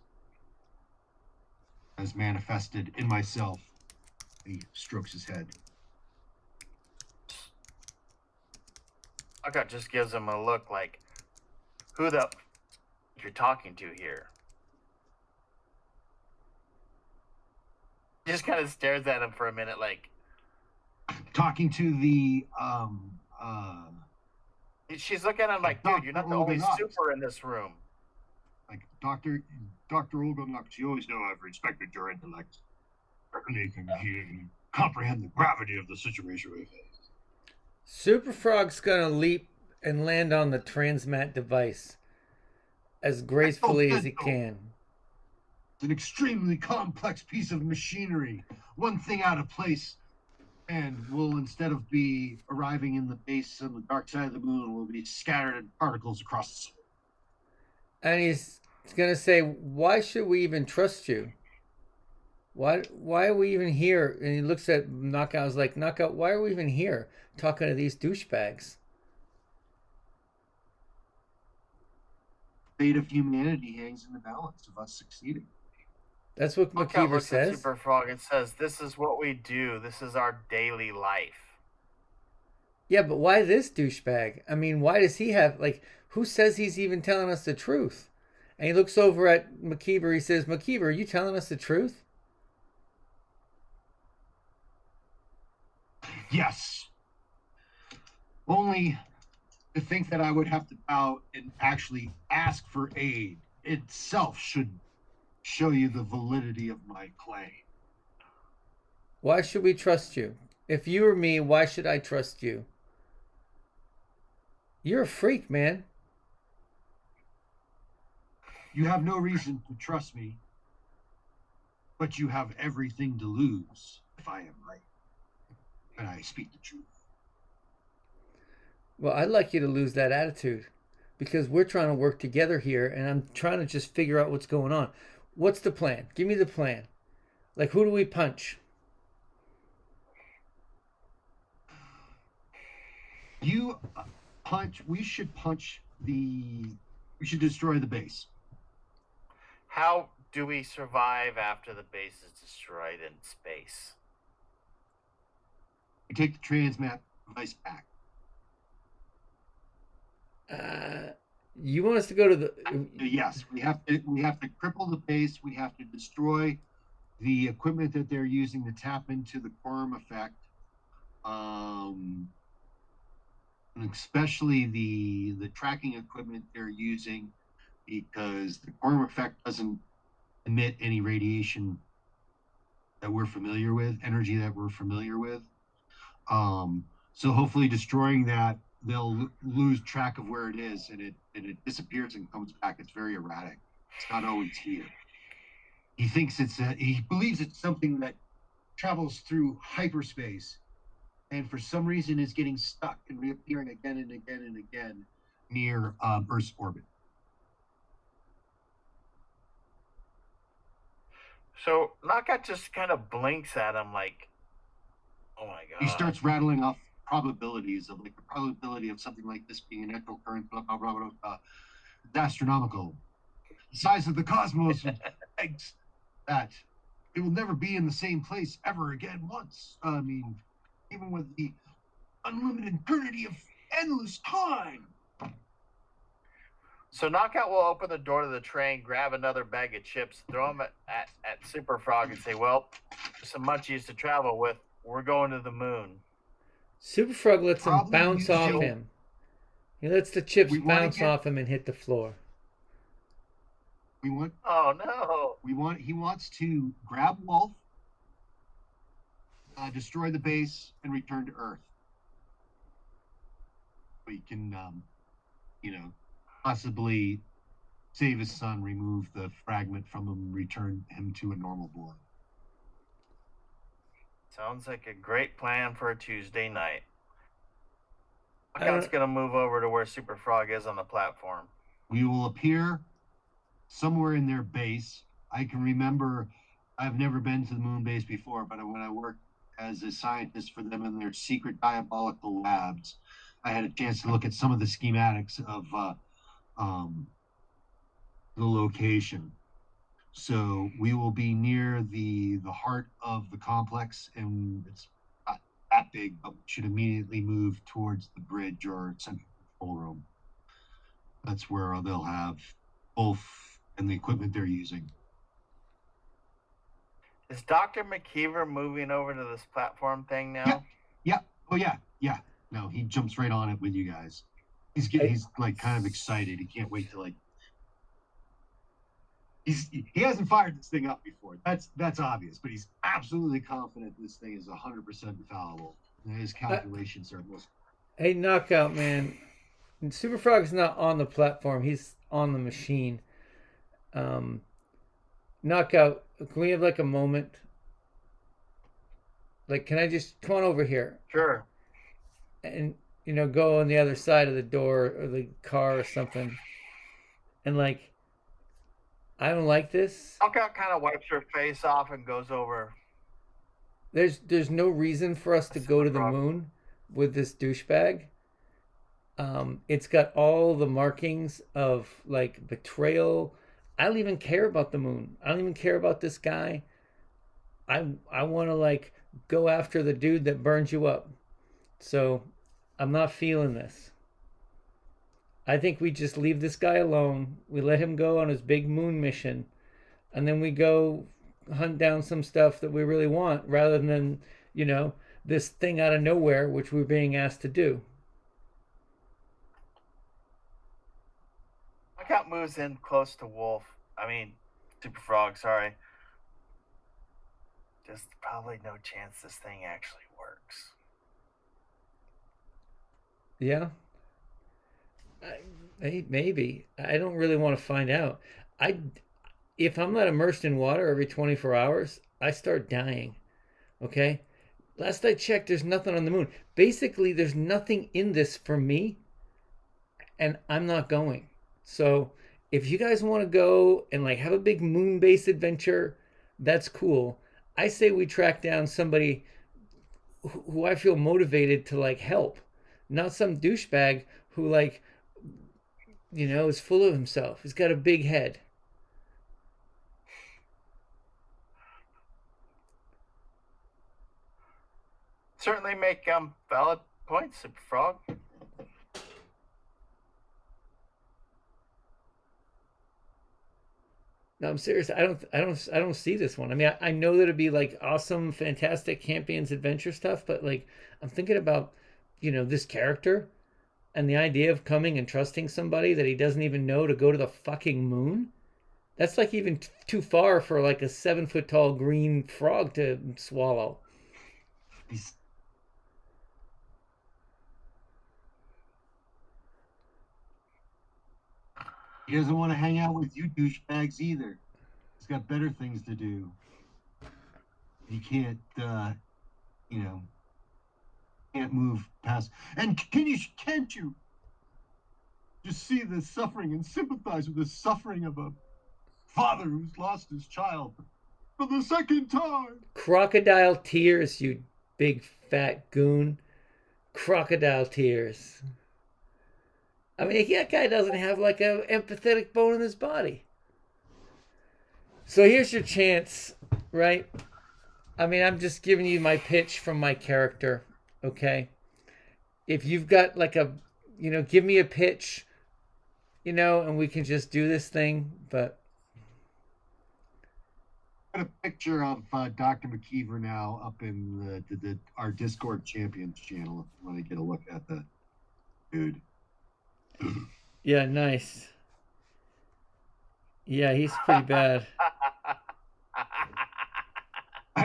as manifested in myself. He strokes his head. Knockout just gives him a look like, who the you're talking to here? He just kind of stares at him for a minute like, talking to the she's looking at him like, dude, you're not the only super in this room. Like, Dr. Olgonox, you always know I've respected your intellect. Certainly can comprehend the gravity of the situation we face. Super Frog's gonna leap and land on the transmat device as gracefully as he can. It's an extremely complex piece of machinery. One thing out of place, and will, instead of be arriving in the base on the dark side of the moon, will be scattered in particles across the sun. And he's gonna say, "Why should we even trust you? Why are we even here?" And he looks at Knockout. Is like, "Knockout, why are we even here talking to these douchebags?" Fate of humanity hangs in the balance of us succeeding. That's what McKeever says. Super Frog and says, "This is what we do. This is our daily life." Yeah, but why this douchebag? I mean, why does he have, like, who says he's even telling us the truth? And he looks over at McKeever. He says, "McKeever, are you telling us the truth?" Yes. Only to think that I would have to bow and actually ask for aid itself should show you the validity of my claim. Why should we trust you? If you were me, why should I trust you? You're a freak, man. You have no reason to trust me, but you have everything to lose if I am right. And I speak the truth. Well, I'd like you to lose that attitude because we're trying to work together here and I'm trying to just figure out what's going on. What's the plan? Give me the plan. Like, who do we punch? You we should destroy the base. How do we survive after the base is destroyed in space? We take the transmat device back. You want us to go to the... Yes, we have to cripple the base. We have to destroy the equipment that they're using to tap into the quorum effect. And especially the tracking equipment they're using, because the quorum effect doesn't emit any radiation that we're familiar with, energy that we're familiar with. So hopefully destroying that, they'll lose track of where it is, and it disappears and comes back. It's very erratic. It's not always here. He thinks he believes it's something that travels through hyperspace, and for some reason is getting stuck and reappearing again and again and again near Earth's orbit. So Knockout just kind of blinks at him like, oh my god. He starts rattling off probabilities of, like, the probability of something like this being an electrical current, blah, blah, blah, blah. It's astronomical. The size of the cosmos begs that it will never be in the same place ever again once. I mean, even with the unlimited eternity of endless time. So Knockout will open the door to the train, grab another bag of chips, throw them at Super Frog and say, well, there's some munchies to travel with. We're going to the moon. Super Frog lets him bounce off him. He lets the chips bounce off him and hit the floor. We want... Oh, no. He wants to grab Wolf, destroy the base, and return to Earth. We can, possibly save his son, remove the fragment from him, return him to a normal boy. Sounds like a great plan for a Tuesday night. Knockout's gonna move over to where Super Frog is on the platform. We will appear somewhere in their base. I can remember, I've never been to the moon base before, but when I worked as a scientist for them in their secret diabolical labs, I had a chance to look at some of the schematics of the location. So we will be near the heart of the complex, and it's not that big, but we should immediately move towards the bridge or central control room. That's where they'll have Wolf and the equipment they're using. Is Dr. McKeever moving over to this platform thing now? Yeah. Oh yeah. No, he jumps right on it with you guys. He's like kind of excited. He can't wait to he hasn't fired this thing up before. That's obvious, but he's absolutely confident this thing is 100% infallible. And his calculations are most. Hey, Knockout man, Super Frog's not on the platform. He's on the machine. Knockout, can we have like a moment? Like, can I just come on over here? Sure. And go on the other side of the door or the car or something. And like, I don't like this. Knockout kind of wipes her face off and goes over. There's no reason for us to go to the moon with this douchebag. It's got all the markings of like betrayal. I don't even care about the moon. I don't even care about this guy. I want to like go after the dude that burns you up. So I'm not feeling this. I think we just leave this guy alone. We let him go on his big moon mission, and then we go hunt down some stuff that we really want, rather than this thing out of nowhere which we're being asked to do. Knockout moves in close to Super Frog, sorry. There's probably no chance this thing actually works. Yeah. Maybe. I don't really want to find out. If I'm not immersed in water every 24 hours, I start dying. Okay? Last I checked, there's nothing on the moon. Basically, there's nothing in this for me, and I'm not going. So, if you guys want to go and like have a big moon base adventure, that's cool. I say we track down somebody who I feel motivated to like help, not some douchebag who like is full of himself. He's got a big head. Certainly make valid points, Super Frog. No, I'm serious. I don't see this one. I mean, I know that it'd be like awesome, fantastic Campion's adventure stuff, but like I'm thinking about, this character and the idea of coming and trusting somebody that he doesn't even know to go to the fucking moon. That's like even too far for like a 7-foot tall green frog to swallow. He doesn't want to hang out with you douchebags either. He's got better things to do. He can't, can't move past. And can't you just see the suffering and sympathize with the suffering of a father who's lost his child for the second time? Crocodile tears, you big fat goon. Crocodile tears. I mean, that guy doesn't have like an empathetic bone in his body. So here's your chance, right? I mean, I'm just giving you my pitch from my character, okay? If you've got like give me a pitch, and we can just do this thing, but... I've got a picture of Dr. McKeever now up in our Discord Champions channel if you want to get a look at that dude. Yeah, nice. Yeah, he's pretty bad.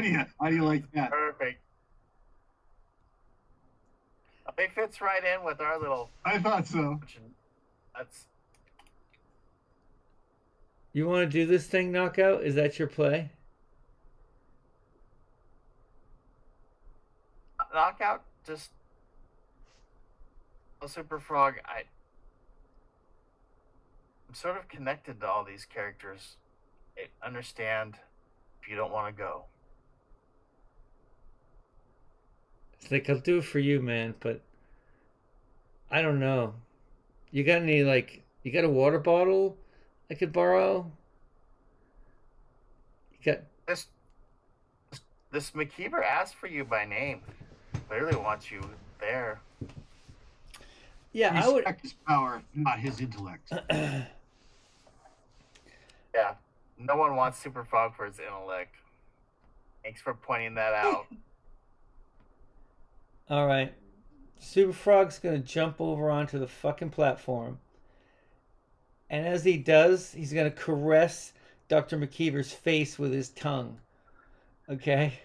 How do you like that? Perfect. It fits right in with our little. I thought so. That's You want to do this thing, Knockout? Is that your play? knockout. Just a Super Frog. I'm sort of connected to all these characters. I understand if you don't want to go. It's like, I'll do it for you, man, but I don't know. You got any, like, you got a water bottle I could borrow? You got. This McKeever asked for you by name. Clearly wants you there. Yeah, I would. Respect his power, not his intellect. Yeah. No one wants Super Frog for his intellect. Thanks for pointing that out. All right. Super Frog's going to jump over onto the fucking platform. And as he does, he's going to caress Dr. McKeever's face with his tongue. Okay?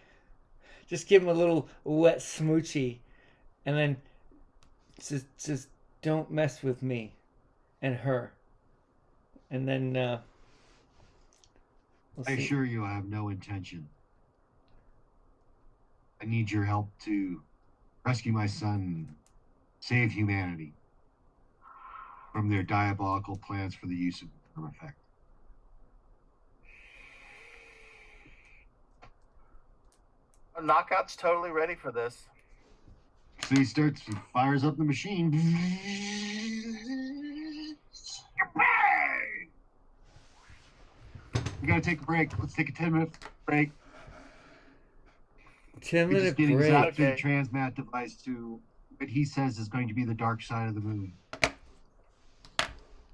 Just give him a little wet smoochie. And then just don't mess with me and her. And then we'll I see. assure you, I have no intention. I need your help to rescue my son and save humanity from their diabolical plans for the use of germ effect. Knockout's totally ready for this. So he fires up the machine. We gotta take a break. Let's take a 10-minute break. 10 We're minute just getting break. zapped through the Okay. transmat device to what he says is going to be the dark side of the moon.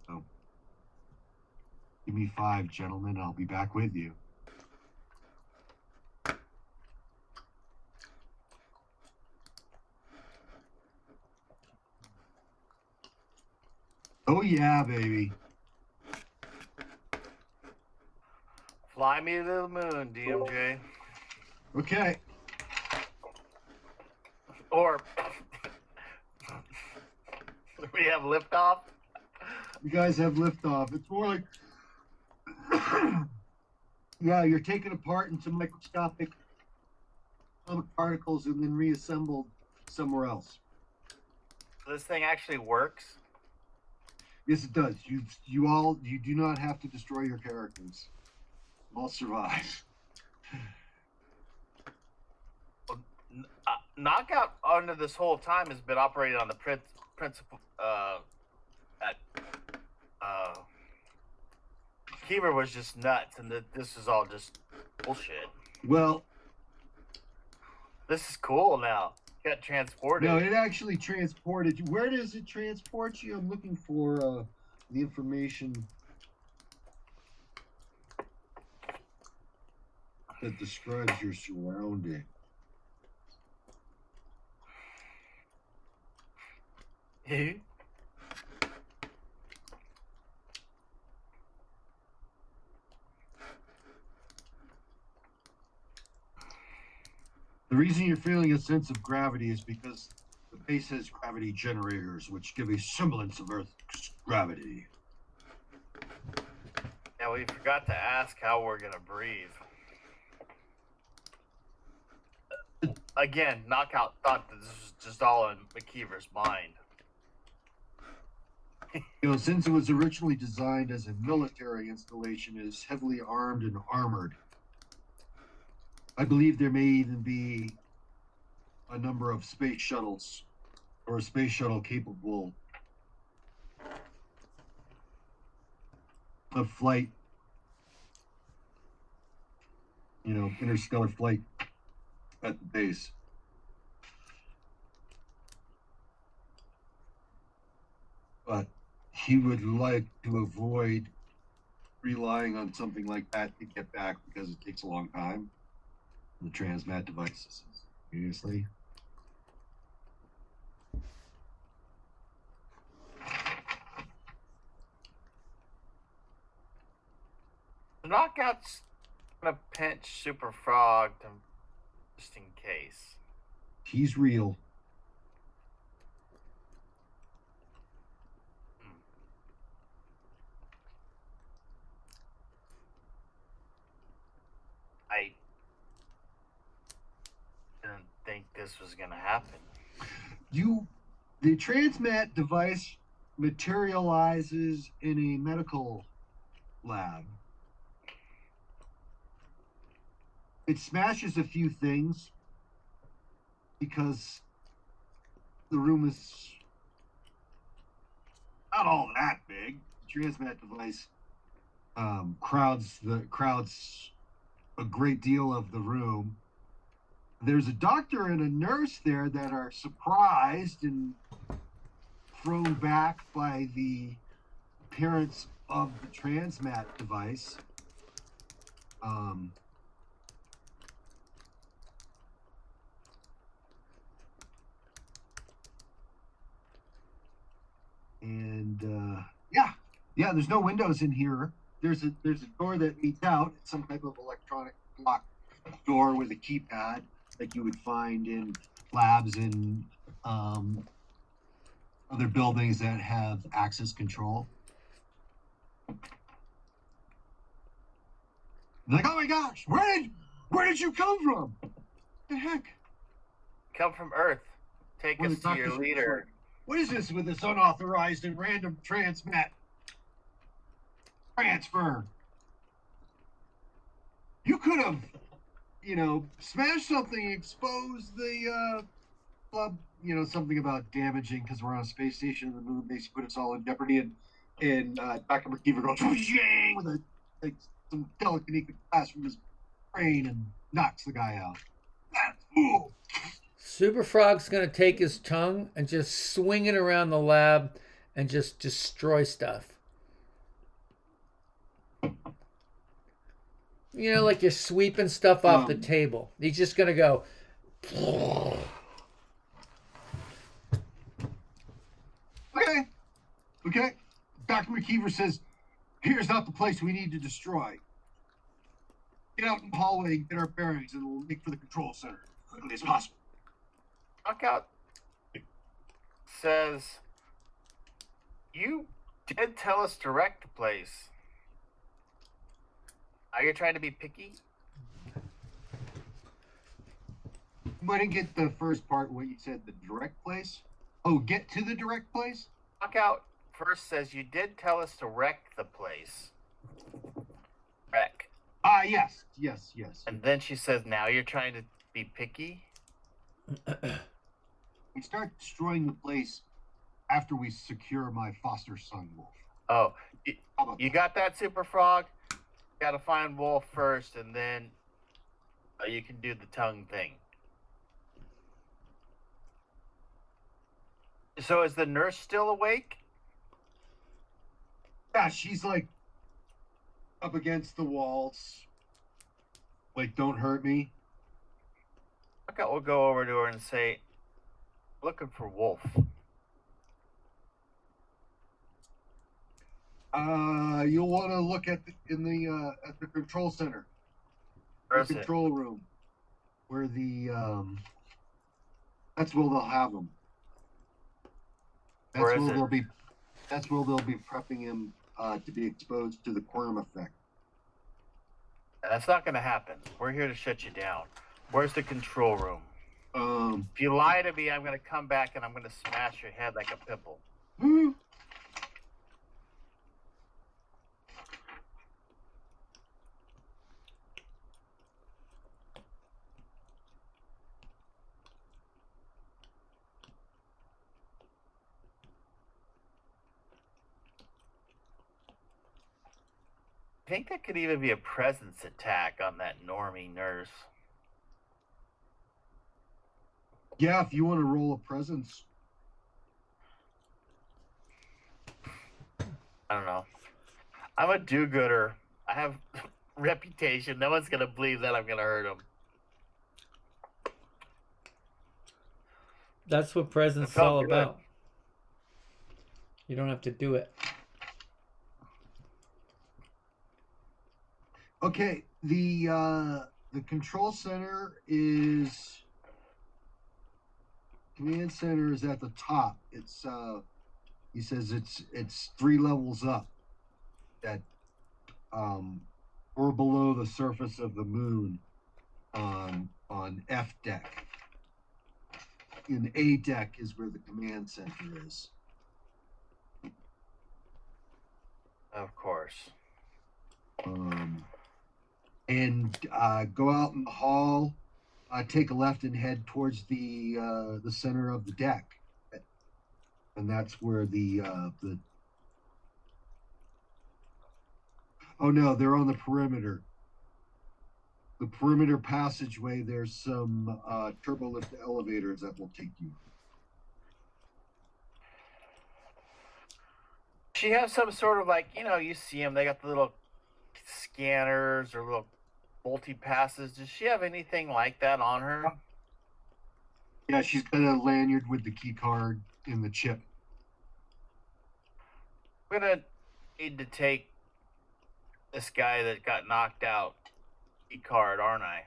So, give me 5, gentlemen. I'll be back with you. Oh yeah, baby. Fly me to the moon, DMJ. Okay. Or we have liftoff. You guys have liftoff. It's more like, yeah, you're taken apart into microscopic atomic particles and then reassembled somewhere else. This thing actually works. Yes, it does. You do not have to destroy your characters. All survive. Knockout under this whole time has been operating on the principle that Keeper was just nuts, and that this is all just bullshit. Well, This is cool now. Got transported. no, it actually transported you. Where does it transport you? I'm looking for the information that describes your surrounding. The reason you're feeling a sense of gravity is because the base has gravity generators, which give a semblance of Earth's gravity. Yeah, we forgot to ask how we're gonna breathe. Again, Knockout thought that this was just all in McKeever's mind. You know, since it was originally designed as a military installation, it is heavily armed and armored. I believe there may even be a number of space shuttles, or a space shuttle capable of flight, you know, interstellar flight at the base. But he would like to avoid relying on something like that to get back because it takes a long time. The transmat devices, seriously. Knockout's gonna pinch Super Frog to just in case. He's real. I didn't think this was gonna happen. The transmat device materializes in a medical lab. It smashes a few things because the room is not all that big. The transmat device crowds a great deal of the room. There's a doctor and a nurse there that are surprised and thrown back by the appearance of the transmat device. Yeah, there's no windows in here. There's a door that leads out. It's some type of electronic lock door with a keypad like you would find in labs and other buildings that have access control. Like, oh my gosh, where did you come from? What the heck? Come from Earth. Take Well, us the to your doctor's leader. like, what is this with this unauthorized and random transfer? You could have, smashed something, exposed the club, something about damaging because we're on a space station and the moon basically put us all in jeopardy. And Dr. McKeever goes with some telekinetic blast from his brain and knocks the guy out. That's cool. Super Frog's gonna take his tongue and just swing it around the lab and just destroy stuff. Like you're sweeping stuff off the table. He's just gonna go. Okay. Dr. McKeever says, here's not the place we need to destroy. Get out in the hallway and get our bearings, and we'll make for the control center as quickly as possible. Knockout says, you did tell us to wreck the place. Are you trying to be picky? I didn't get the first part what you said, the direct place. Oh, get to the direct place? Knockout first says you did tell us to wreck the place. Wreck. Yes. And then she says, now you're trying to be picky? We start destroying the place after we secure my foster son, Wolf. Oh, you got that, Super Frog? You gotta find Wolf first, and then you can do the tongue thing. So is the nurse still awake? Yeah, she's like up against the walls. Like, don't hurt me. Okay, we'll go over to her and say, looking for Wolf. You'll want to look at the control center. Where is the control room. Where that's where they'll have him. That's where they'll be prepping him to be exposed to the quantum effect. That's not going to happen. We're here to shut you down. Where's the control room? If you lie to me, I'm going to come back and I'm going to smash your head like a pimple. I think that could even be a presence attack on that normie nurse. Yeah, if you want to roll a presence. I don't know. I'm a do-gooder. I have reputation. No one's going to believe that I'm going to hurt them. That's what presence is all about. You don't have to do it. Okay, the The control center is command center is at the top. It's he says it's 3 levels up. That we're below the surface of the moon on F deck. In A deck is where the command center is. Of course. And go out in the hall, take a left and head towards the center of the deck, and that's where the oh no, they're on the perimeter. The perimeter passageway. There's some turbolift elevators that will take you. She has some sort of like, you see them. They got the little scanners or little multi-passes. Does she have anything like that on her? Yeah, she's got a lanyard with the key card and the chip. We're gonna need to take this guy that got knocked out key card, aren't I?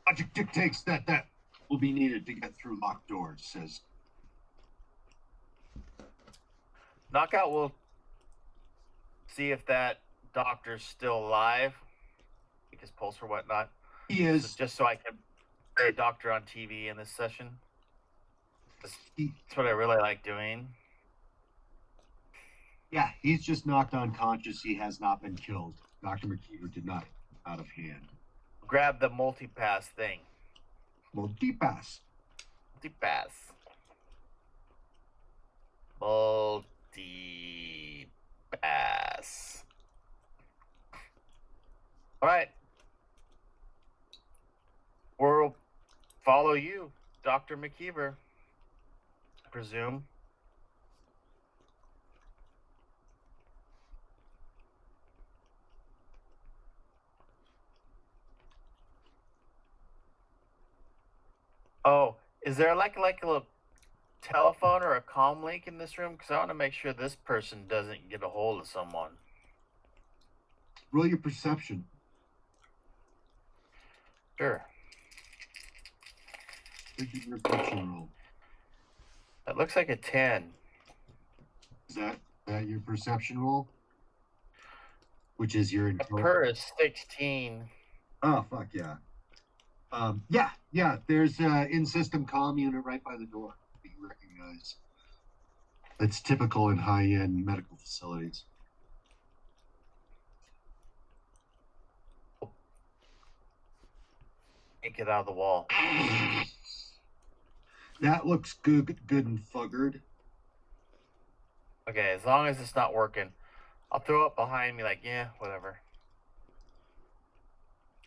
Logic dictates that will be needed to get through locked doors, says. Knockout will see if that doctor's still alive. Take his pulse or whatnot. He is. Just so I can say doctor on TV in this session. That's what I really like doing. Yeah, he's just knocked unconscious. He has not been killed. Dr. McKeever did not out of hand. Grab the multi-pass thing. Multi-pass. Multi-pass. Multi-pass. All right. We'll follow you, Dr. McKeever, I presume. Oh, is there like a little telephone or a comm link in this room? Because I want to make sure this person doesn't get a hold of someone. Roll your perception. Sure. Take your perception roll. That looks like a 10. Is that your perception roll? Which is your A per is 16. Oh, fuck yeah. Yeah. There's an in-system comm unit right by the door that you recognize. It's typical in high-end medical facilities. Can't get out of the wall. That looks good and fuggered. Okay, as long as it's not working, I'll throw it behind me like, yeah, whatever.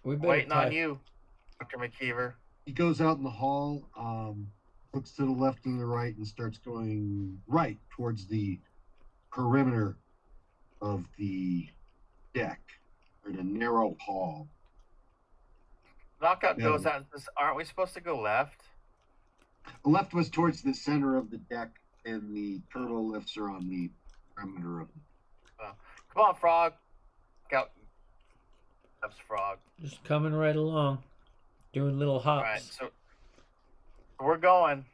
Waiting on you, Dr. McKeever. He goes out in the hall, looks to the left and the right, and starts going right towards the perimeter of the deck, or the narrow hall. Knockout goes out and says, aren't we supposed to go left? The left was towards the center of the deck, and the turbo lifts are on the perimeter of it. Come on, Frog. Out. That's Frog. Just coming right along. Doing little hops. All right, so we're going.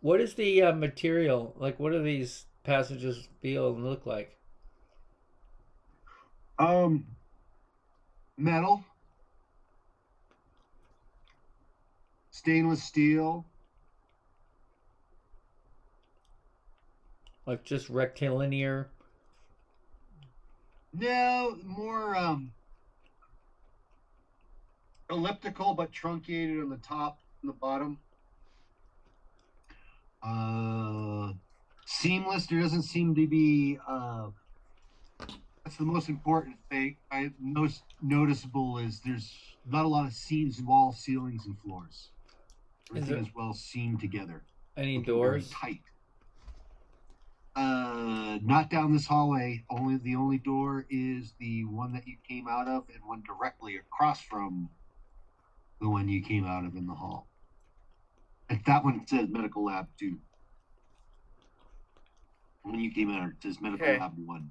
What is the material? Like, what do these passages feel and look like? Metal. Stainless steel. Like just rectilinear? No, more elliptical but truncated on the top and the bottom. Seamless. There doesn't seem to be. That's the most important thing. Most noticeable is there's not a lot of seams in walls, ceilings, and floors. Everything is well seamed together. Any doors? Very tight. Not down this hallway. The only door is the one that you came out of, and one directly across from the one you came out of in the hall. And that one says medical lab 2. When you came out, it says medical lab 1.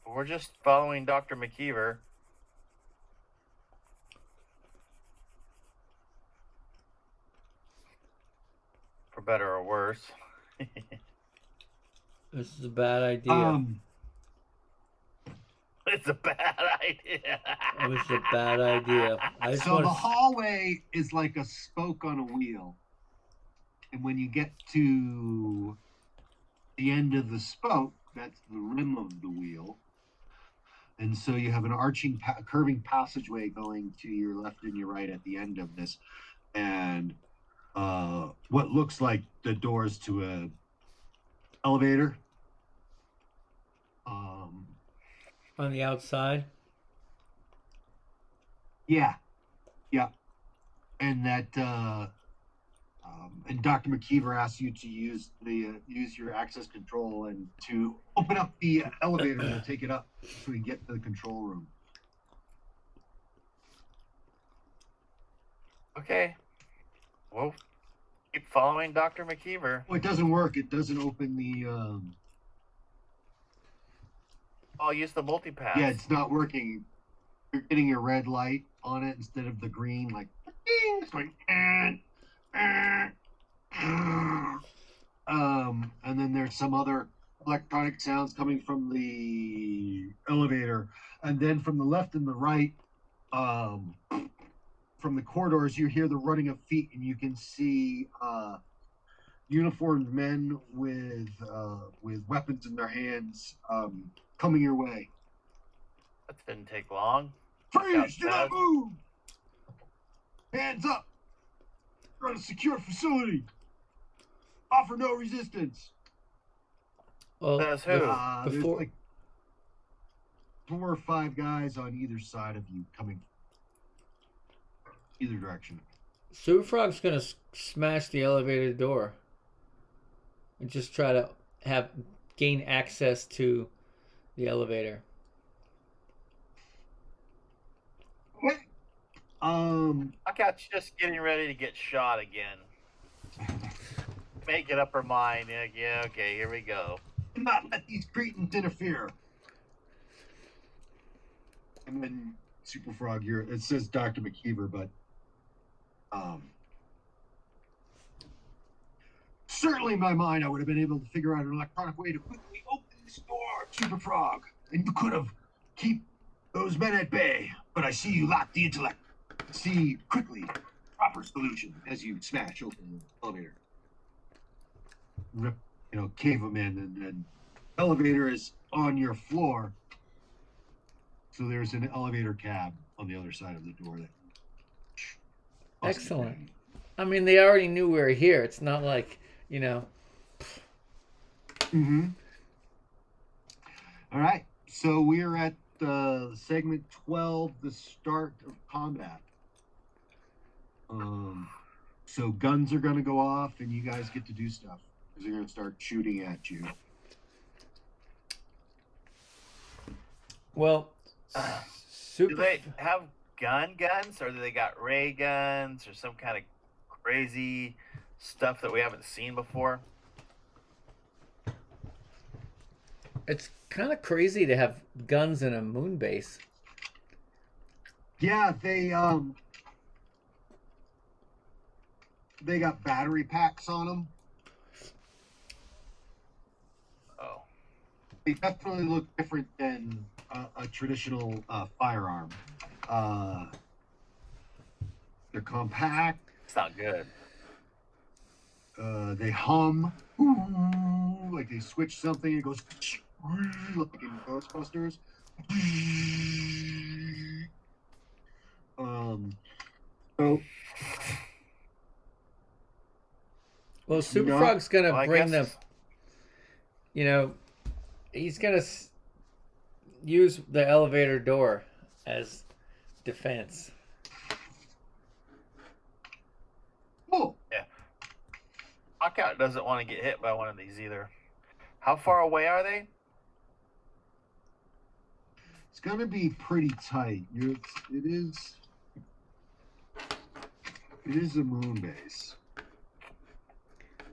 We're just following Dr. McKeever. For better or worse. This is a bad idea. It's a bad idea. It was a bad idea. I just So want the to. hallway is like a spoke on a wheel. And when you get to the end of the spoke, that's the rim of the wheel. And so you have an arching, curving passageway going to your left and your right at the end of this. And what looks like the doors to a elevator. On the outside? Yeah. And that and Dr. McKeever asked you to use your access control and to open up the elevator and take it up so we can get to the control room. Okay. Well, keep following Dr. McKeever. Oh, it doesn't work. It doesn't open the I'll use the multipass. yeah, it's not working. You're getting a red light on it instead of the green, like ding, it's going and then there's some other electronic sounds coming from the elevator, and then from the left and the right, from the corridors, you hear the running of feet, and you can see uniformed men with weapons in their hands coming your way. That didn't take long. Freeze! Do not move! Hands up! You're on a secure facility. Offer no resistance. Well, Says who? There's Before- like 4 or 5 guys on either side of you coming either direction. Super Frog's gonna smash the elevator door and just try to gain access to the elevator. What? Knockout's just getting ready to get shot again. Make it up her mind. Yeah, okay, here we go. Do not let these cretins interfere. And then Super Frog, it says Dr. McKeever, but certainly in my mind, I would have been able to figure out an electronic way to quickly open this door, Super Frog. And you could have keep those men at bay. But I see you lack the intellect. See quickly proper solution as you smash open the elevator. Rip, cave them in, and then elevator is on your floor. So there's an elevator cab on the other side of the door. Excellent. I mean, they already knew we were here. It's not like, Mm-hmm. All right. So we're at segment 12, the start of combat. So guns are going to go off, and you guys get to do stuff because they're going to start shooting at you. Well, Do they have guns, or do they got ray guns, or some kind of crazy stuff that we haven't seen before? It's kind of crazy to have guns in a moon base. Yeah, they got battery packs on them. Oh. They definitely look different than a traditional firearm. They're compact. It's not good. They hum. Like they switch something, it goes like in Ghostbusters. So Well, Super No. Frog's gonna Well, I bring them. guess- He's gonna use the elevator door as defense. oh, Knockout doesn't want to get hit by one of these either. How far away are they? it's gonna be pretty tight. It is a moon base.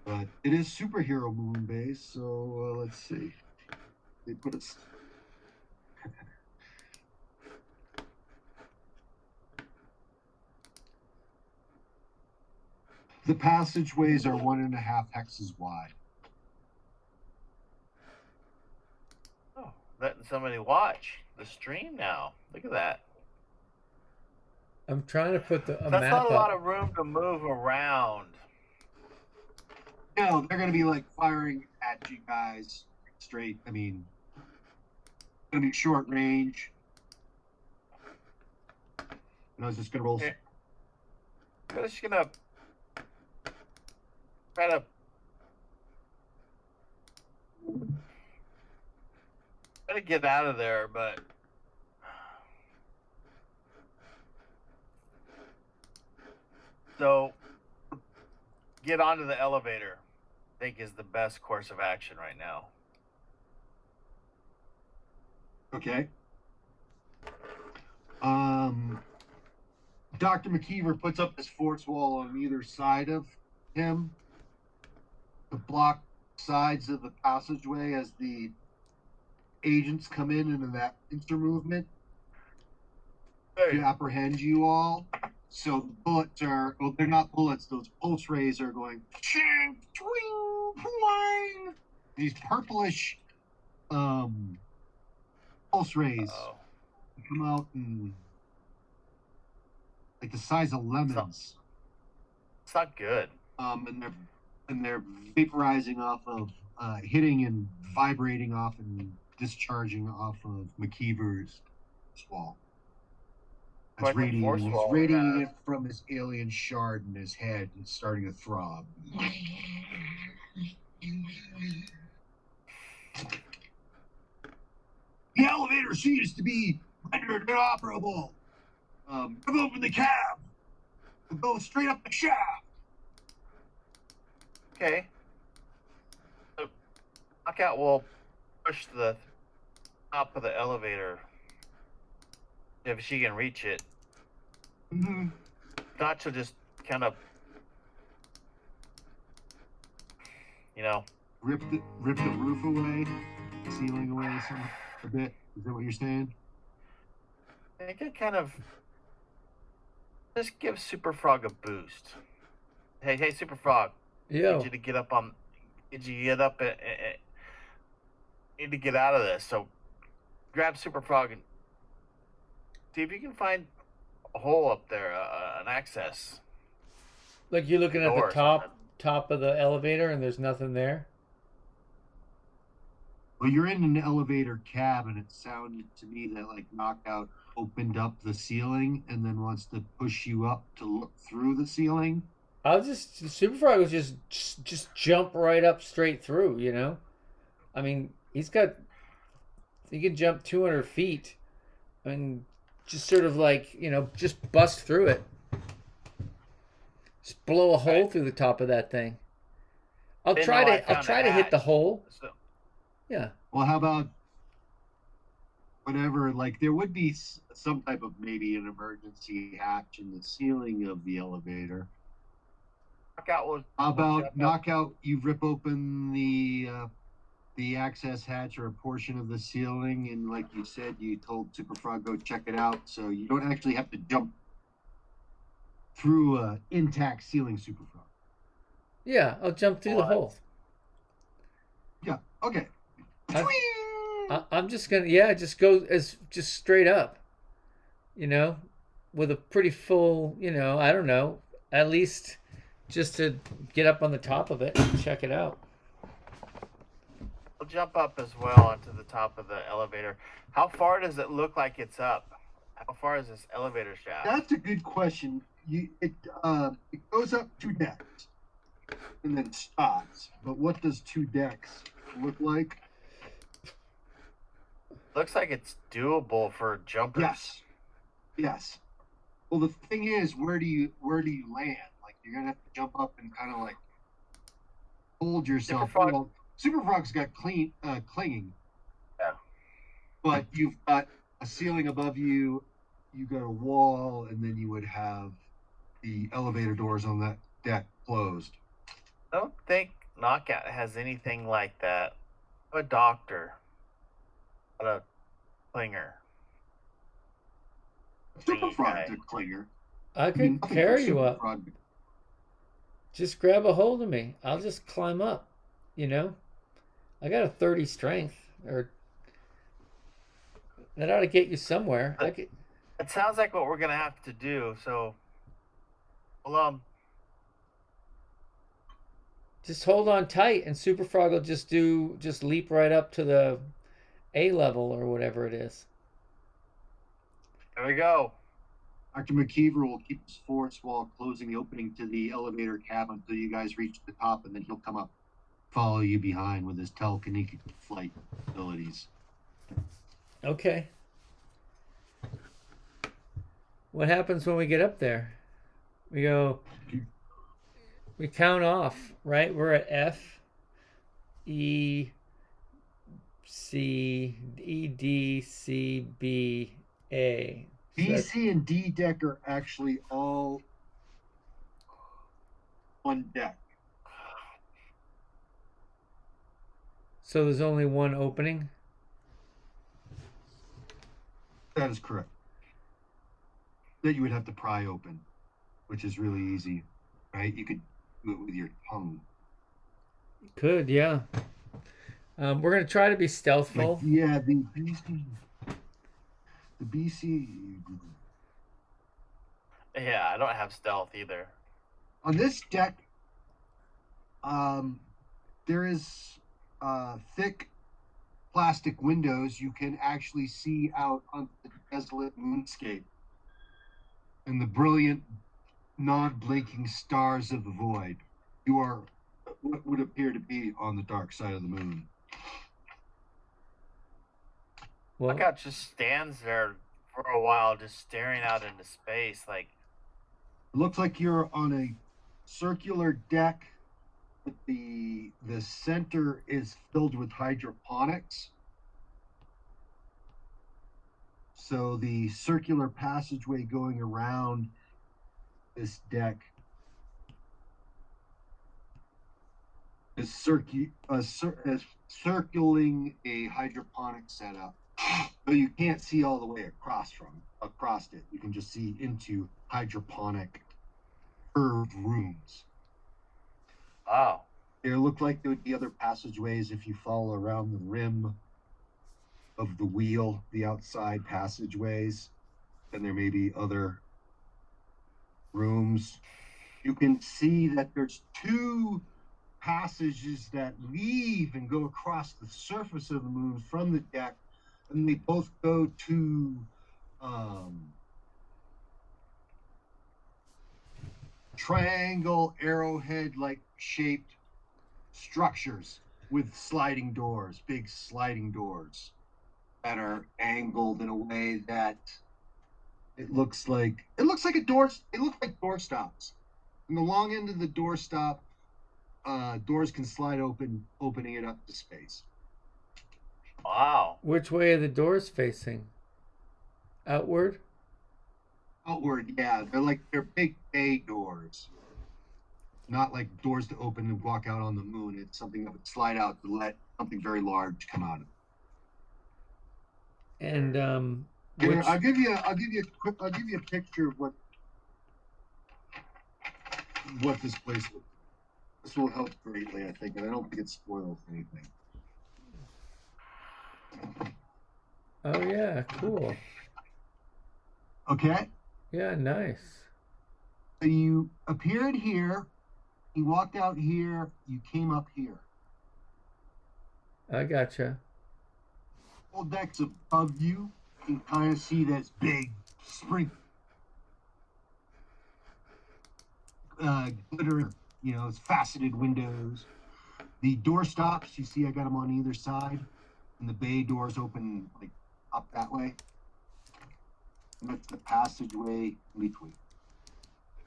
But it is superhero moon base, so let's see. They put us. The passageways are 1.5 hexes wide. Oh, letting somebody watch the stream now. Look at that. I'm trying to put a That's map not a lot up. of room to move around. No, they're going to be like firing at you guys straight. I mean, going to be short range. And I was just going to roll. Here. I'm just gonna try to get out of there, but so get onto the elevator. I think is the best course of action right now. Okay. Dr. McKeever puts up this force wall on either side of him to block sides of the passageway as the agents come in into that inter-movement to apprehend you all. So the bullets are, well, they're not bullets, those pulse rays are going ching, twing, twing. These purplish pulse rays come out and like the size of lemons. It's not good. And they're vaporizing off of, hitting and vibrating off and discharging off of McKeever's wall. It's radiating it from his alien shard in his head and it's starting to throb. The elevator seems to be rendered inoperable. Move open the cab. We'll go straight up the shaft. Okay. So Knockout will push the top of the elevator if she can reach it. Mm-hmm. Not to just kind of, rip the roof away, ceiling away a bit. Is that what you're saying? I can kind of just give Super Frog a boost. Hey, Super Frog. Yo. Need you to get up on. Need you to get up and need to get out of this. So grab Super Frog and see if you can find a hole up there, an access. Like you're looking at the Something. top of the elevator and there's nothing there? Well, you're in an elevator cab, and it sounded to me that like Knockout opened up the ceiling and then wants to push you up to look through the ceiling. Super Frog was just jump right up straight through, I mean, he can jump 200 feet and just sort of like, just bust through it. Just blow a hole through the top of that thing. I'll try to hit the hole. So, Yeah. Well, how about whatever? Like there would be some type of maybe an emergency hatch in the ceiling of the elevator. How about Knockout? You rip open the access hatch or a portion of the ceiling, and like you said, you told Super Frog go check it out, so you don't actually have to jump through a intact ceiling, Super Frog. Yeah, I'll jump through the hole. Yeah. Okay. I'm just gonna just go just straight up, with a pretty full, I don't know, at least just to get up on the top of it and check it out. I'll jump up as well onto the top of the elevator. How far does it look like it's up? How far is this elevator shaft? That's a good question. It goes up 2 decks and then stops. But what does 2 decks look like? Looks like it's doable for jumpers. Yes. Well, the thing is, where do you land? Like you're gonna have to jump up and kind of like hold yourself. Super Frog's got clinging. Yeah. But you've got a ceiling above you. You got a wall, and then you would have the elevator doors on that deck closed. I don't think Knockout has anything like that. A doctor. A clinger. Super Frog's a clinger. I could carry you up. Just grab a hold of me. I'll just climb up. You know, I got a 30 strength, or that ought to get you somewhere. I could. It sounds like what we're gonna have to do. So, well, Just hold on tight, and Super Frog will just leap right up to the A level or whatever it is. there we go. Dr. McKeever will keep his force while closing the opening to the elevator cab until you guys reach the top, and then he'll come up, follow you behind with his telekinetic flight abilities. Okay. What happens when we get up there? We count off, right? We're at F, E, C, E, D, C, B, A. B, C, and D deck are actually all one deck. So there's only one opening? That is correct. That you would have to pry open, which is really easy, right? You could do it with your tongue. Could, yeah. We're going to try to be stealthful. Yeah, the BC. Yeah, I don't have stealth either. On this deck, there is thick plastic windows. You can actually see out on the desolate moonscape and the brilliant, non-blinking stars of the void. You are what would appear to be on the dark side of the moon. Well, Lookout just stands there for a while, just staring out into space. Like, It looks like you're on a circular deck, but the center is filled with hydroponics. So the circular passageway going around this deck is circling a hydroponic setup, but you can't see all the way across it. You can just see into hydroponic curved rooms. wow. There look like there would be other passageways if you follow around the rim of the wheel, the outside passageways, and there may be other rooms. You can see that there's two passages that leave and go across the surface of the moon from the deck, and they both go to triangle arrowhead like shaped structures with sliding doors, big sliding doors that are angled in a way that it looks like a door. It looks like door stops. And the long end of the door stop, doors can slide open, opening it up to space. Wow. which way are the doors facing? Outward? Outward, yeah, they're big bay doors, not like doors to open and walk out on the moon. It's something that would slide out to let something very large come out of it. And Here, which, I'll give you a picture of what this place looks. This will help greatly, I think, and I don't think it spoils anything. oh yeah, cool. Okay, Yeah, nice. so you appeared here, you walked out here, you came up here. I gotcha. Full decks above you, you can kind of see this big spring glitter, it's faceted windows. The door stops, you see I got them on either side, and the bay doors open like up that way. And that's the passageway in between.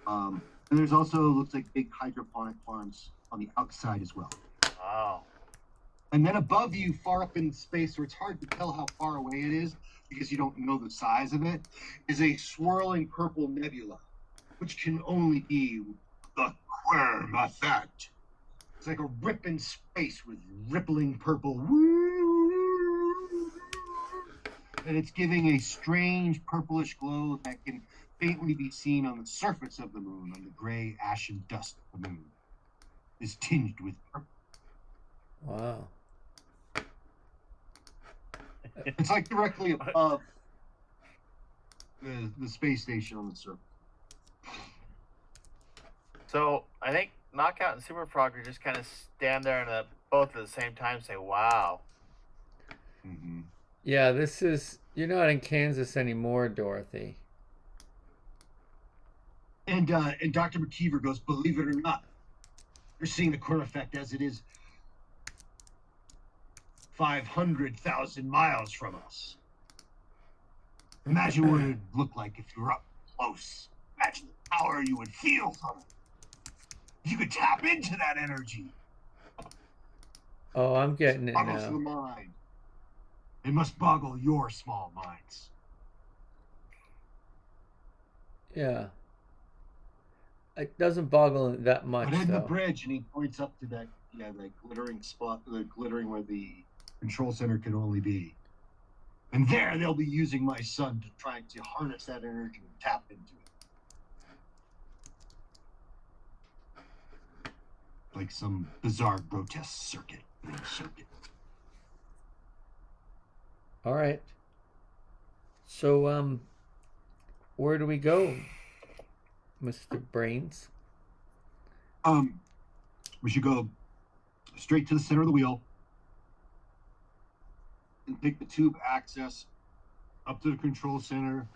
And there's also looks like big hydroponic farms on the outside as well. Wow. And then above you, far up in space, where it's hard to tell how far away it is because you don't know the size of it, is a swirling purple nebula, which can only be the Quirm effect. It's like a rip in space with rippling purple. And it's giving a strange purplish glow that can faintly be seen on the surface of the moon, on the gray ashen dust of the moon. is tinged with purple. Wow. It's like directly above the space station on the surface. So I think Knockout and Super Frogger just kind of stand there and both at the same time say, "Wow." Mm-hmm. Yeah, this is. You're not in Kansas anymore, Dorothy. And Dr. McKeever goes, believe it or not, you're seeing the core effect as it is 500,000 miles from us. Imagine what it would look like if you were up close. Imagine the power you would feel from it. If you could tap into that energy. Oh, I'm getting it Boggles the now. mind. It must boggle your small minds. Yeah. It doesn't boggle that much, But in the though. bridge, and he points up to that glittering spot, the glittering where the control center can only be. And there they'll be using my son to try to harness that energy and tap into it. Like some bizarre grotesque circuit. All right. So, where do we go, Mr. Brains? We should go straight to the center of the wheel and take the tube access up to the control center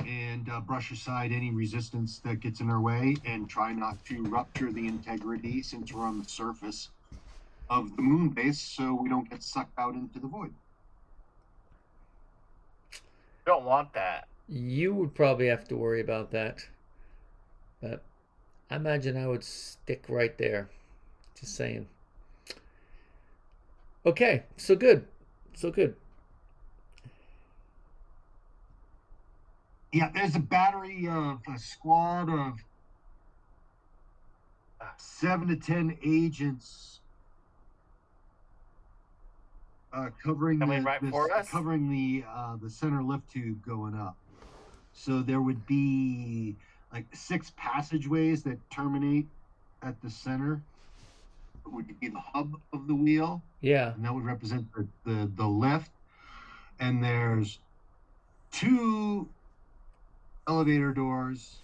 and brush aside any resistance that gets in our way and try not to rupture the integrity since we're on the surface of the moon base so we don't get sucked out into the void. You don't want that. You would probably have to worry about that. But I imagine I would stick right there. Just saying. Okay, so good. So good. Yeah, there's a battery of a squad of 7 to 10 agents covering covering the center lift tube going up. So there would be like 6 passageways that terminate at the center. It would be the hub of the wheel. Yeah. And that would represent the lift. And there's 2 elevator doors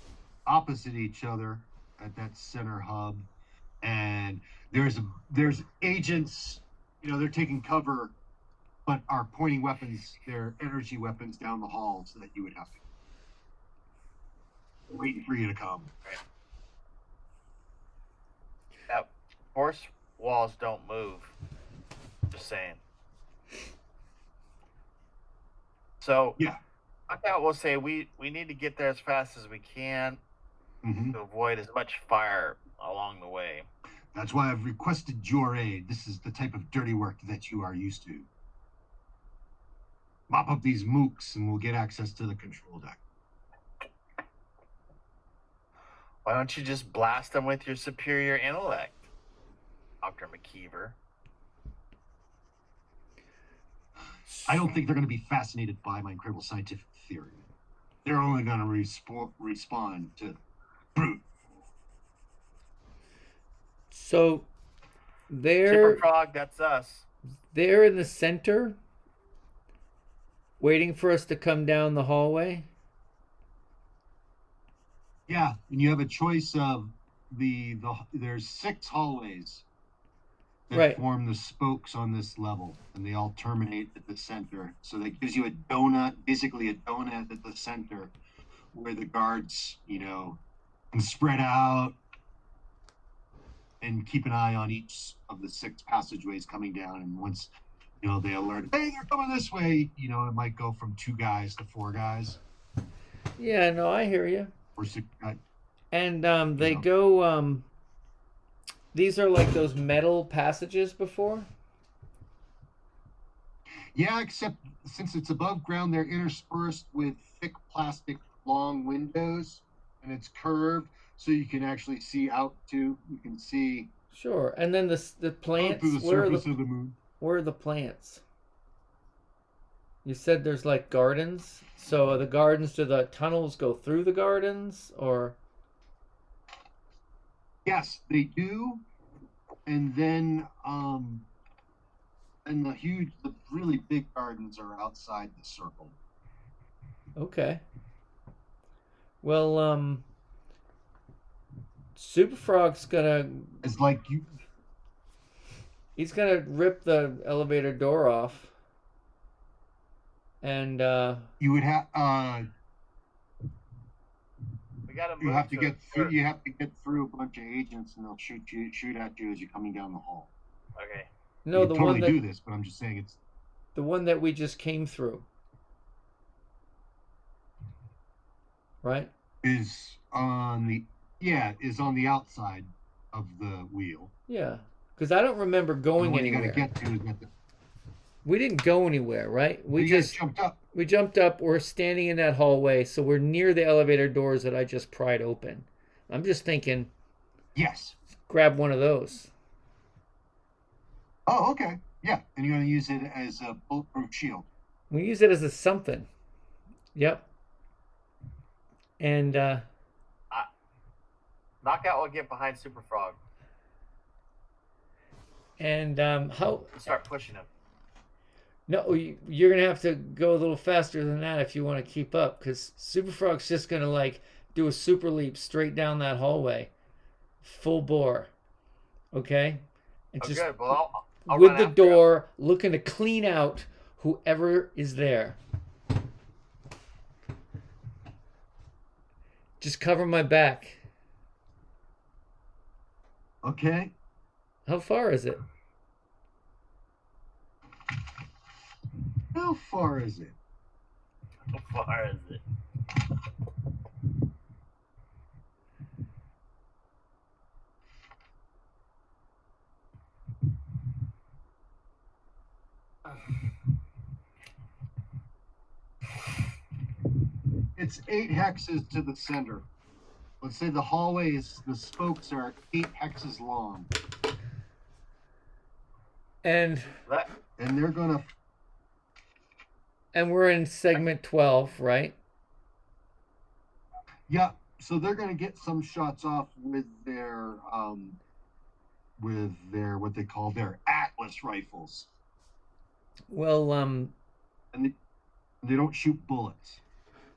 opposite each other at that center hub. And there's agents, they're taking cover, but are pointing weapons, their energy weapons down the hall so that you would have to waiting for you to come. Now, force walls don't move. Just saying. So, yeah, Knockout will say we need to get there as fast as we can to avoid as much fire along the way. That's why I've requested your aid. This is the type of dirty work that you are used to. Mop up these mooks and we'll get access to the control deck. Why don't you just blast them with your superior intellect, Dr. McKeever? I don't think they're going to be fascinated by my incredible scientific theory. They're only going to respond to brute. So they're Super Frog, that's us. They're in the center, waiting for us to come down the hallway. Yeah, and you have a choice of there's 6 hallways that form the spokes on this level, and they all terminate at the center. So that gives you a donut, basically a donut at the center, where the guards, can spread out and keep an eye on each of the 6 passageways coming down. And once, they alert, hey, they're coming this way, it might go from 2 guys to 4 guys. Yeah, no, I hear you. Or 6 guys. And they go, these are like those metal passages before? Yeah, except since it's above ground, they're interspersed with thick plastic long windows, and it's curved, so you can actually see out to. You can see. Sure, and then the plants. Through the surface of the moon. Where are the plants? You said there's like gardens. So the gardens, do the tunnels go through the gardens, or? Yes, they do. and then and the really big gardens are outside the circle. Okay. Well, Super Frog's gonna It's like he's gonna rip the elevator door off, and you would have We gotta move you have to to get a through. third- You have to get through a bunch of agents, and they'll shoot at you as you're coming down the hall. Okay. no, You the can totally one that do this, but I'm just saying it's the one that we just came through, right? is on the outside of the wheel. Yeah, because I don't remember The going one you got anywhere. to get to is at the. We didn't go anywhere, right? We You guys just jumped up. we jumped up. We're standing in that hallway, so we're near the elevator doors that I just pried open. I'm just thinking, Yes. grab one of those. Oh, okay. Yeah, and you're going to use it as a bulletproof shield. We use it as a something. Yep. And Knockout will get behind Super Frog how? and start pushing him. No, you're gonna have to go a little faster than that if you want to keep up, because Super Frog's just gonna like do a super leap straight down that hallway, full bore. Okay, and Oh, just good. Well, I'll with run the after him. door, looking to clean out whoever is there. Just cover my back. Okay. How far is it? How far is it? How far is it? It's 8 hexes to the center. Let's say the spokes are 8 hexes long. And That, And they're going to. we're in segment 12, right? Yeah, so they're going to get some shots off with their what they call their Atlas rifles. Well, And they don't shoot bullets.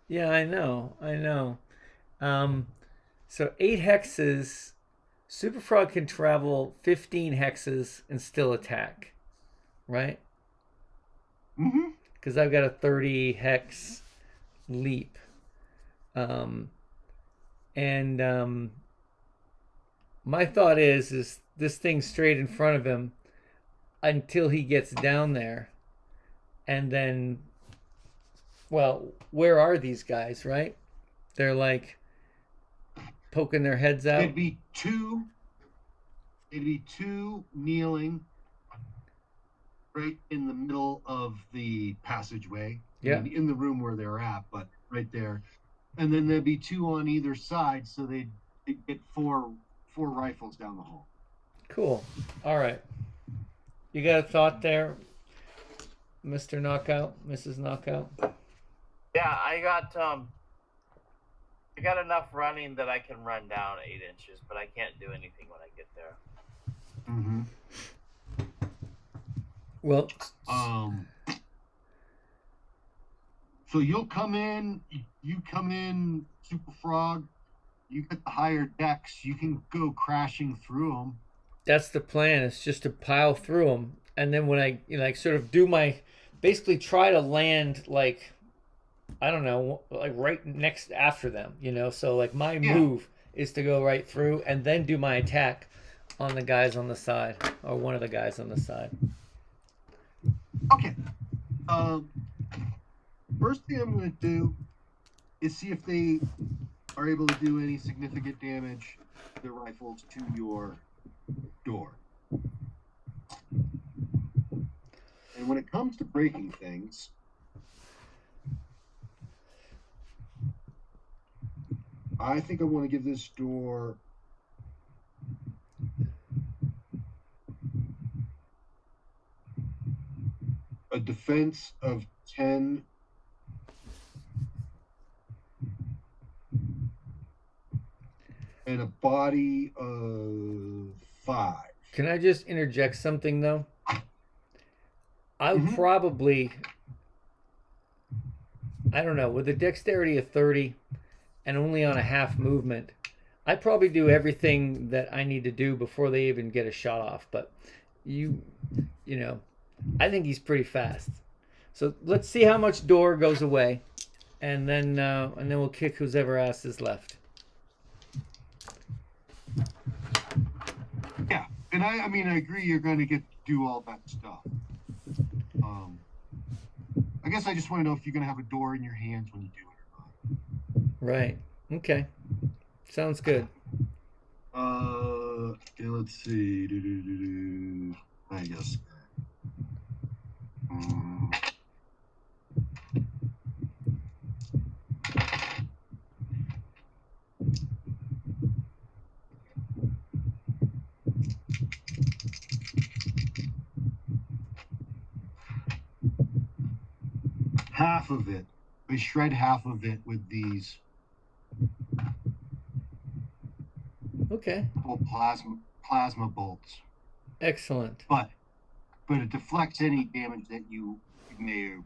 yeah, I know. So 8 hexes. Super Frog can travel 15 hexes and still attack, right? Mm-hmm. Because I've got a 30 hex leap. My thought is this thing straight in front of him until he gets down there, and then, well, where are these guys, right? They're like poking their heads out. It'd be two kneeling right in the middle of the passageway. Yeah. I mean, in the room where they're at, but right there. And then there'd be 2 on either side, so they'd get four rifles down the hall. Cool. All right. You got a thought there, Mr. Knockout, Mrs. Knockout? yeah, I got enough running that I can run down 8 inches, but I can't do anything when I get there. Mm-hmm. Well, So you come in, Super Frog. You get the higher decks. You can go crashing through them. that's the plan. It's just to pile through them, and then when I like sort of do my, basically try to land like, I don't know, like right next after them. So like my move is to go right through and then do my attack on the guys on the side, or one of the guys on the side. Okay. First thing I'm going to do is see if they are able to do any significant damage with their rifles to your door. And when it comes to breaking things, I think I want to give this door a defense of 10 and a body of 5. Can I just interject something though? I would Mhm. probably, I don't know, with a dexterity of 30 and only on a half movement, I probably do everything that I need to do before they even get a shot off. But you, you know, I think he's pretty fast. So let's see how much door goes away, and then we'll kick who's ever ass is left. Yeah, and I mean, I agree. You're going to get to do all that stuff. I guess I just want to know if you're going to have a door in your hands when you do it or not. Right. Okay. Sounds good. Okay, let's see. I guess. Half of it. I shred half of it with these Okay. plasma bolts. Excellent. But it deflects any damage that you may or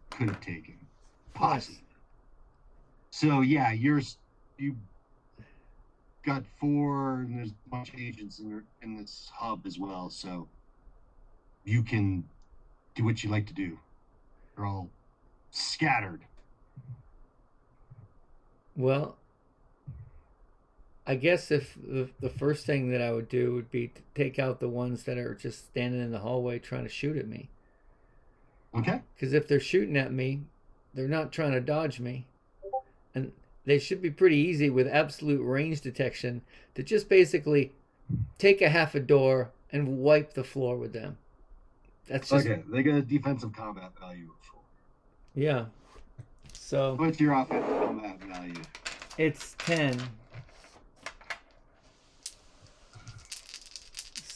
could have taken. Possibly. Nice. So yeah, you got 4, and there's a bunch of agents in this hub as well. So you can do what you like to do. They're all scattered. Well, I guess if the first thing that I would do would be to take out the ones that are just standing in the hallway trying to shoot at me. Okay. Because if they're shooting at me, they're not trying to dodge me. And they should be pretty easy with absolute range detection to just basically take a half a door and wipe the floor with them. That's just Okay. They got a defensive combat value of 4. yeah. So What's your offensive combat value? it's 10.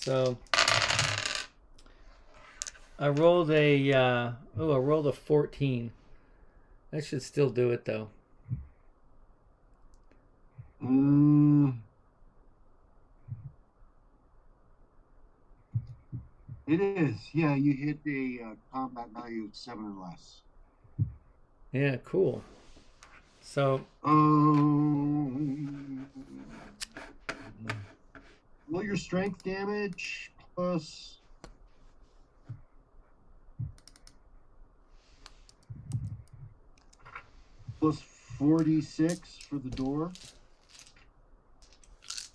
So I rolled a 14. That should still do it though. It is. Yeah, you hit a combat value of 7 or less. Yeah, cool. So Well, your strength damage plus plus 46 for the door.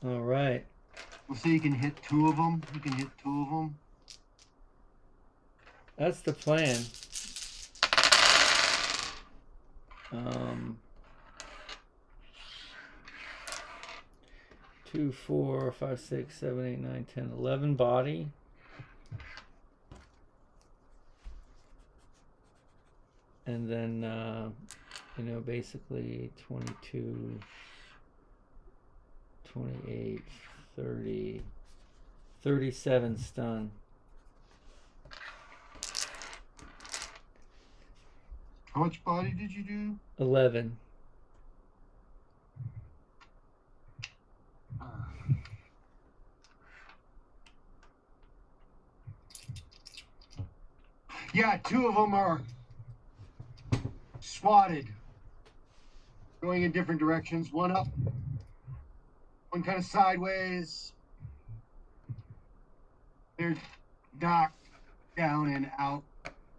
all right. We'll say you can hit 2 of them. You can hit 2 of them. That's the plan. 2, 4, 5, 6, 7, 8, 9, 10, 11 body. And then, basically 22, 28, 30, 37 stun. How much body did you do? 11. Yeah, 2 of them are swatted, going in different directions. One up, one kind of sideways. They're knocked down and out.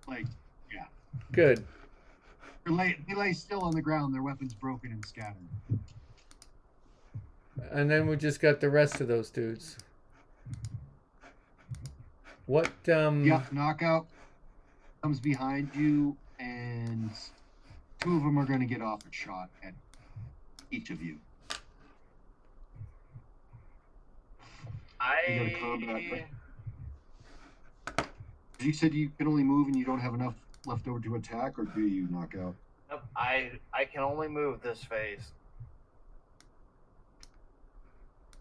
Like, yeah. Good. They lay still on the ground, their weapons broken and scattered. And then we just got the rest of those dudes. What, Yeah, knockout comes behind you, and 2 of them are going to get off a shot at each of you. You got a combat. You said you can only move and you don't have enough left over to attack, or do you knock out? Nope, I can only move this phase.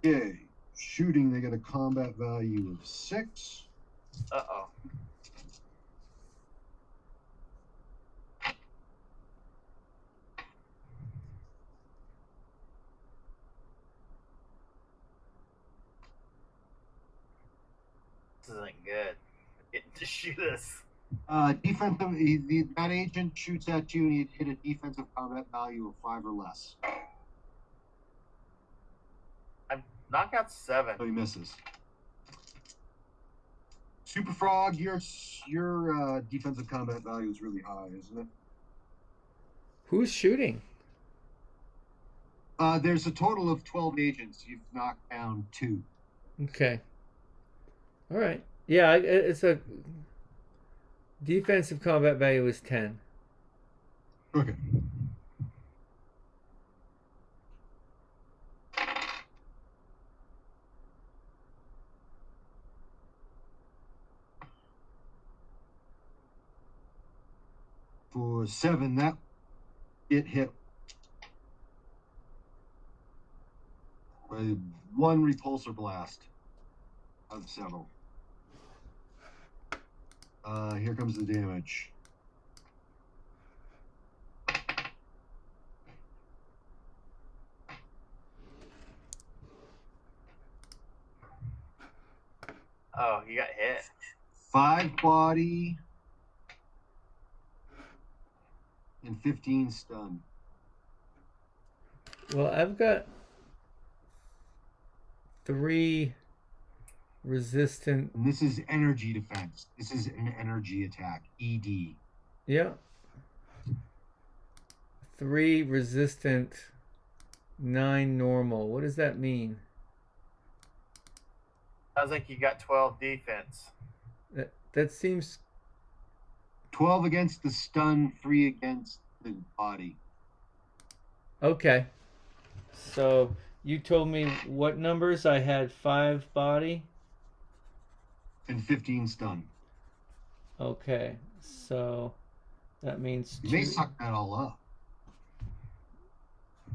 Okay. Shooting, they got a combat value of 6. Uh-oh. isn't good. Getting to shoot us. Defensive. That agent shoots at you, and you hit a defensive combat value of 5 or less. I'm knockout 7. So he misses. Super Frog, your defensive combat value is really high, isn't it? Who's shooting? There's a total of 12 agents. You've knocked down 2. Okay. All right. Yeah, it's a defensive combat value is 10. Okay. For 7, that it hit by 1 repulsor blast out of several. Here comes the damage. Oh, you got hit. 5 body and 15 stun. Well, I've got 3 resistant. And this is energy defense. This is an energy attack. ED. Yeah. 3 resistant, 9 normal. What does that mean? Sounds like you got 12 defense. That seems 12 against the stun, 3 against the body. okay. So you told me what numbers? I had 5 body. And 15 stun. Okay. So that means You may suck that all up.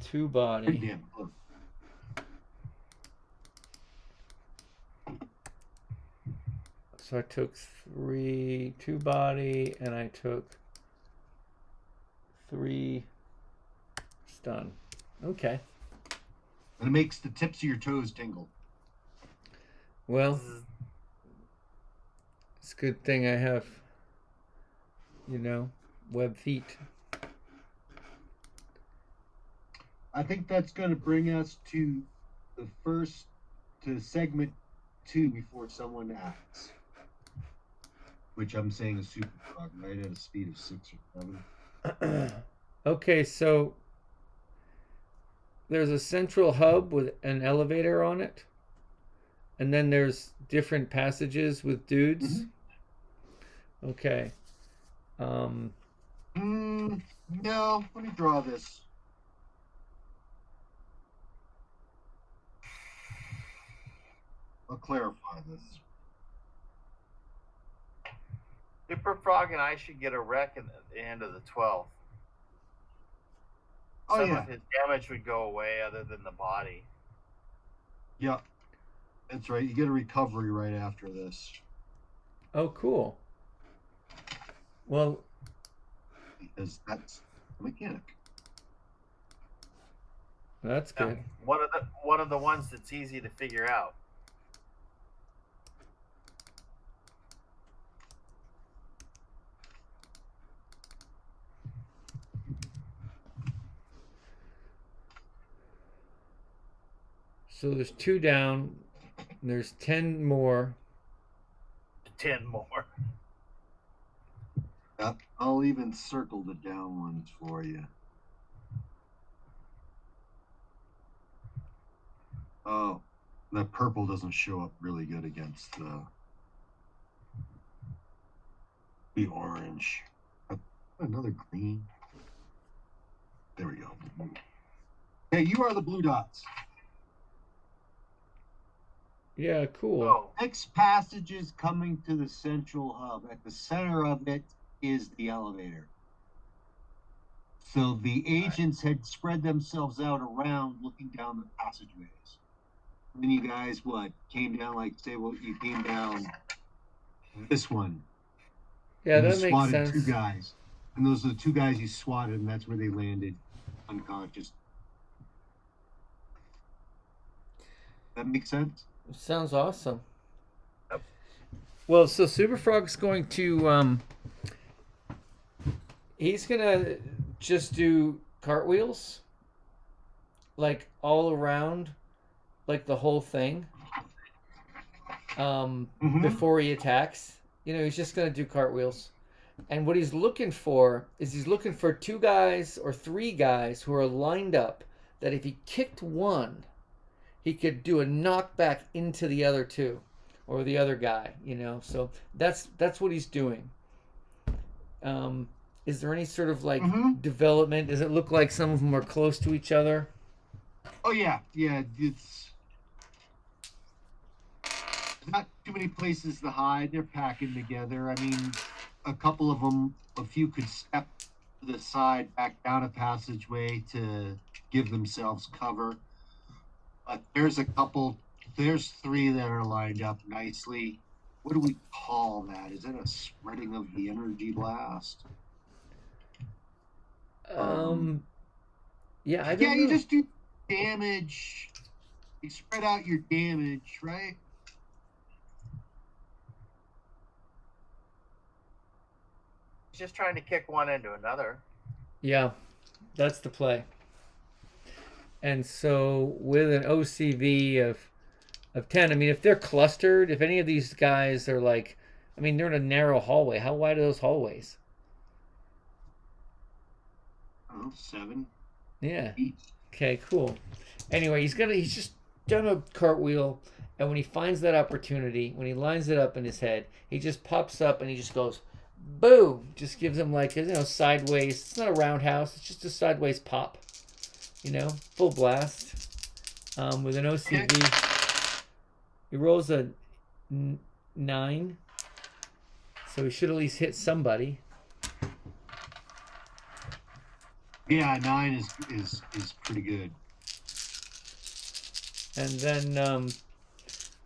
2 Pretty body. damn close. So I took 2 body, and I took 3 stun. Okay. And it makes the tips of your toes tingle. Well, it's a good thing I have, web feet. I think that's going to bring us to segment 2 before someone acts. Which I'm saying is Super Frog, right at a speed of 6 or 7. Okay, so there's a central hub with an elevator on it, and then there's different passages with dudes. Mm-hmm. Okay. No, let me draw this. I'll clarify this. Super Frog and I should get a wreck at the end of the 12th. Oh, Some yeah. of his damage would go away other than the body. Yeah, that's right. You get a recovery right after this. Oh, cool. Well, Because that's the mechanic. that's Now, good. one of the ones that's easy to figure out. So there's 2 down. There's 10 more. 10 more. Yep. I'll even circle the down ones for you. Oh, that purple doesn't show up really good against the orange. Another green. There we go. Hey, you are the blue dots. Yeah, cool. Oh, 6 passages coming to the central hub. At the center of it is the elevator. So the agents had spread themselves out around looking down the passageways. Then you guys, came down you came down this one. Yeah, and that you makes swatted sense. 2 guys. And those are the 2 guys you swatted, and that's where they landed unconscious. That makes sense? Sounds awesome. Yep. Well, so Super Frog's going to he's gonna just do cartwheels, like all around, like the whole thing. Mm-hmm. Before he attacks, he's just gonna do cartwheels. And what he's looking for is he's looking for two guys or three guys who are lined up that if he kicked one, he could do a knockback into the other two or the other guy. So that's what he's doing. Um, is there any sort of like Mm-hmm. development? Does it look like some of them are close to each other? Oh yeah, yeah. It's not too many places to hide. They're packing together. I mean, a couple of them, a few could step to the side, back down a passageway to give themselves cover. But there's a couple. There's three that are lined up nicely. What do we call that? Is it a spreading of the energy blast? Um, yeah, I Yeah, don't you know. just do damage. You spread out your damage, right? He's just trying to kick one into another. Yeah, that's the play. And so with an OCV of 10, I mean, if they're clustered, if any of these guys are like, I mean, they're in a narrow hallway. How wide are those hallways? I don't know, 7 Yeah. each. Okay, cool. Anyway, he's just done a cartwheel, and when he finds that opportunity, when he lines it up in his head, he just pops up and he just goes, boom! Just gives him like sideways. It's not a roundhouse. It's just a sideways pop. Full blast. With an Okay. OCV, he rolls a 9, so he should at least hit somebody. Yeah, 9 is pretty good. And then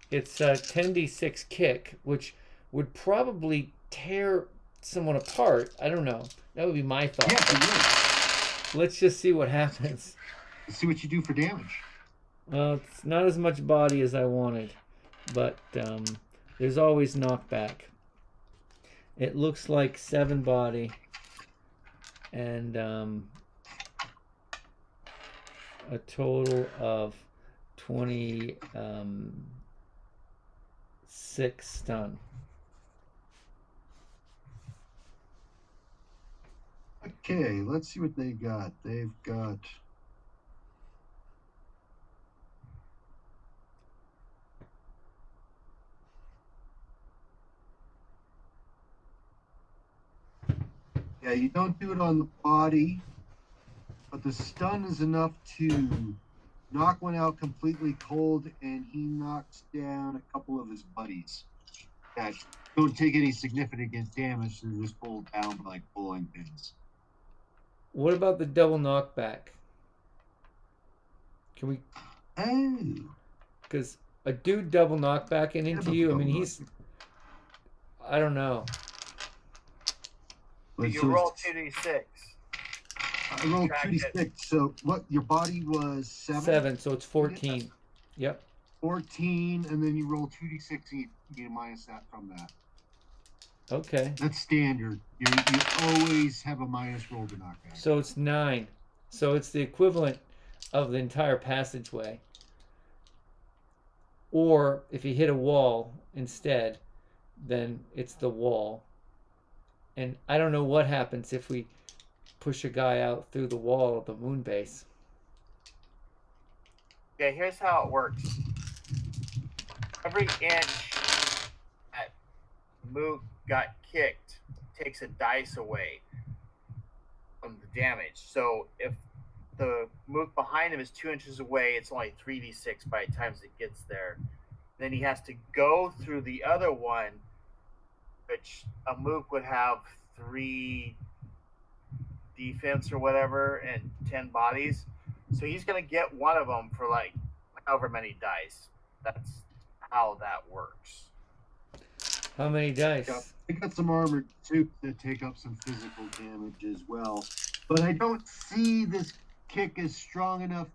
it's a 10d6 kick, which would probably tear someone apart. I don't know. That would be my thought. Yeah, it would. Let's just see what happens. Let's see what you do for damage. Well, it's not as much body as I wanted, but there's always knockback. It looks like 7 body and a total of 26 stun. Okay, let's see what they got. They've got yeah, you don't do it on the body, but the stun is enough to knock one out completely cold, and he knocks down a couple of his buddies that don't take any significant damage. They're just pulled down by like bowling pins. What about the double knockback? Can we? Oh, Because a dude double knockback and yeah, into but you. I double mean, he's. I don't know. But You so roll it's- 2d6. I rolled Subtract 2d6. So what? Your body was 7? 7, so it's 14. Yep. 14, and then you roll 2d6 and you minus that from that. Okay. That's standard. You always have a minus roll to knockback. So it's 9. So it's the equivalent of the entire passageway. Or if you hit a wall instead, then it's the wall. And I don't know what happens if we push a guy out through the wall of the moon base. Okay, here's how it works. Every inch that Mook got kicked takes a dice away from the damage. So if the Mook behind him is 2 inches away, it's only 3d6 by the time it gets there. Then he has to go through the other one, which a Mook would have 3 defense or whatever and 10 bodies. So he's going to get one of them for like however many dice. That's how that works. How many dice? Yeah, they got some armored suits that take up some physical damage as well. But I don't see this kick as strong enough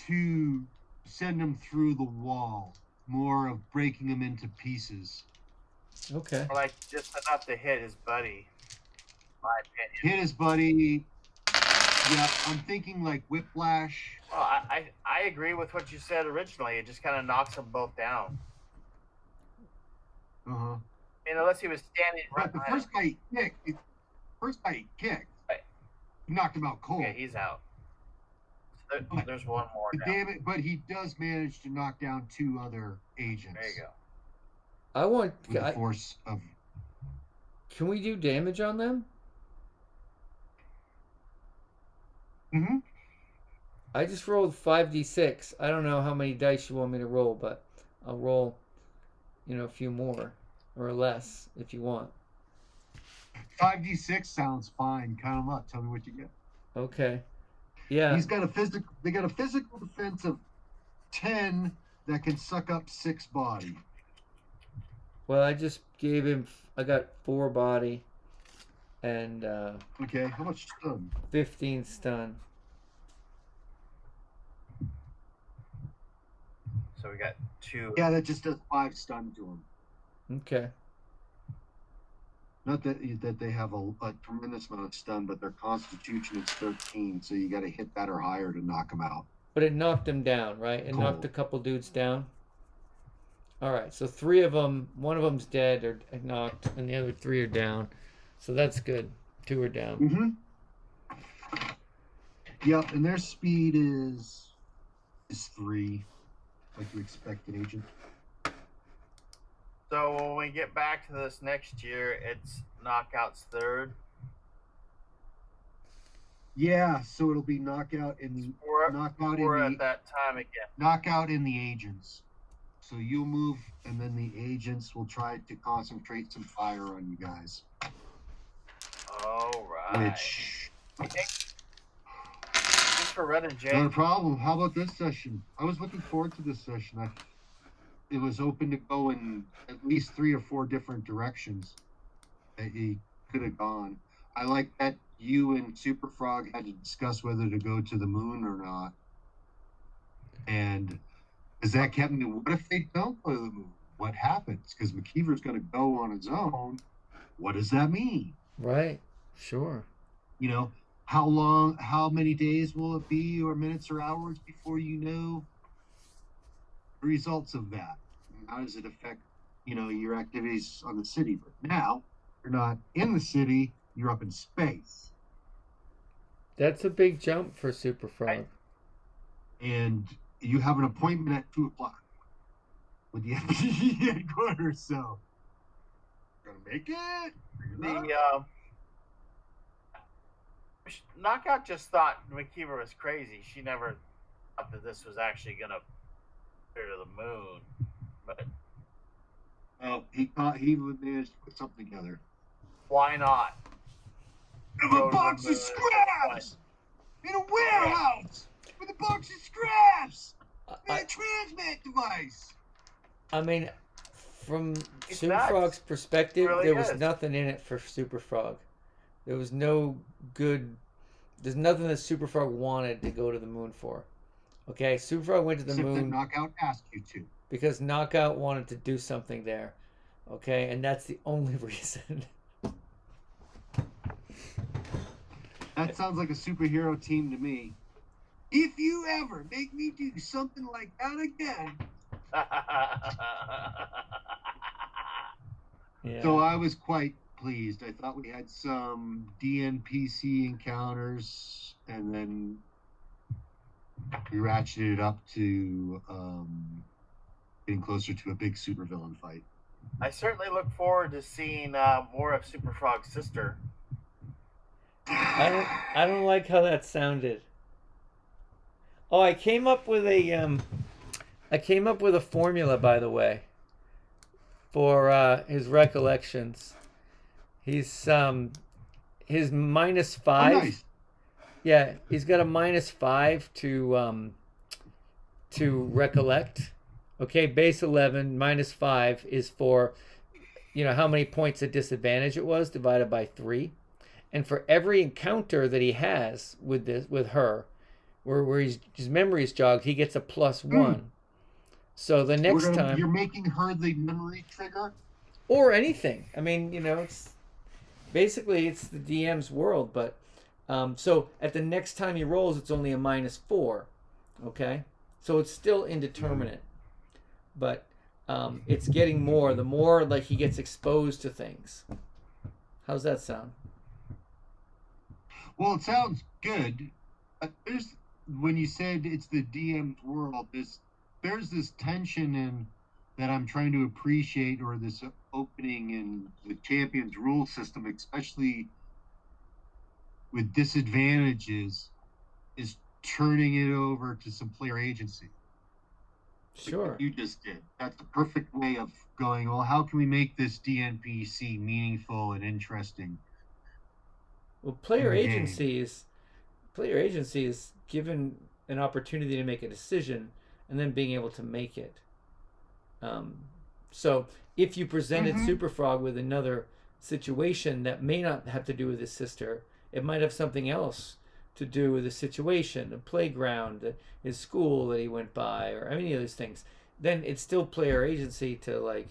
to send him through the wall. More of breaking him into pieces. Okay. Or like just enough to hit his buddy. My opinion. Hit his buddy. Yeah, I'm thinking like whiplash. Well, I agree with what you said originally. It just kind of knocks them both down. Uh-huh. Unless he was standing right But the behind first guy he kicked, Right. he knocked him out cold. him. Okay, he's out. So But there's one more now. But he does manage to knock down 2 other agents. There you go. I want. With the force of. Can we do damage on them? Mm-hmm. I just rolled 5d6. I don't know how many dice you want me to roll, but I'll roll, a few more or less if you want. 5d6 sounds fine. Count them up. Tell me what you get. Okay. Yeah. He's got a physical. They got a physical defense of 10 that can suck up 6 body. Well, I just gave him. I got 4 body, and Okay. How much stun? 15 stun. So we got 2. Yeah, that just does 5 stun to him. Okay. Not that they have a tremendous amount of stun, but their constitution is 13, so you got to hit that or higher to knock them out. But it knocked him down, right? It Cool. knocked a couple dudes down. All right, so 3 of them, one of them's dead or knocked, and the other 3 are down. So that's good. 2 are down. Mm-hmm. Yep, and their speed is 3, like you expected, Agent. So when we get back to this next year, it's knockouts 3rd. Yeah, so it'll be knockout in the We're at that time again. knockout in the agents. So you'll move, and then the agents will try to concentrate some fire on you guys. All right. Which Thanks for running, Jay. not a problem. How about this session? I was looking forward to this session. It was open to go in at least 3 or 4 different directions that he could have gone. I like that you and Super Frog had to discuss whether to go to the moon or not. And because that kept me, what if they don't go to the moon? What happens? Because McKeever's going to go on his own. What does that mean? Right. Sure. How many days will it be, or minutes or hours before you know the results of that? How does it affect, your activities on the city? But now you're not in the city, you're up in space. That's a big jump for Super Frog. And you have an appointment at 2:00 with the FTG headquarters, so gonna make it? The Knockout just thought McKeever was crazy. She never thought that this was actually gonna go to the moon. But he managed to put something together. why not? A box of scraps in a warehouse with a box of scraps and a transmit device. I mean, from It's Super nuts. Frog's perspective, It really there was is. nothing in it for Super Frog. There was no good. There's nothing that Super Frog wanted to go to the moon for. Okay, Super Frog went to the Except that moon Knockout asked you to. because Knockout wanted to do something there. Okay, and that's the only reason. That sounds like a superhero team to me. If you ever make me do something like that again. Yeah. So I was quite pleased. I thought we had some DNPC encounters, and then we ratcheted it up to getting closer to a big supervillain fight. I certainly look forward to seeing more of Super Frog's sister. I don't like how that sounded. Oh, I came up with a formula, by the way, for his recollections. He's his -5. Oh, nice. Yeah, he's got a -5 to recollect. Okay, base 11 -5 is for how many points of disadvantage it was divided by 3. And for every encounter that he has with her, where his memory is jogged, he gets a +1. So the next time you're making her the memory trigger. or anything. I mean, it's basically it's the DM's world, but so at the next time he rolls, it's only a -4. Okay, so it's still indeterminate, but it's getting more. The more like he gets exposed to things. How's that sound? Well, it sounds good. There's when you said it's the DM's world, there's this tension in that I'm trying to appreciate, or this opening in the champion's rule system, especially with disadvantages, is turning it over to some player agency. Like Sure. what you just did. That's the perfect way of going, well, how can we make this DNPC meaningful and interesting Well, in the game? player agency is given an opportunity to make a decision and then being able to make it. Um, so if you presented Mm-hmm. Super Frog with another situation that may not have to do with his sister, it might have something else to do with the situation, a playground, his school that he went by, or any of those things. Then it's still player agency to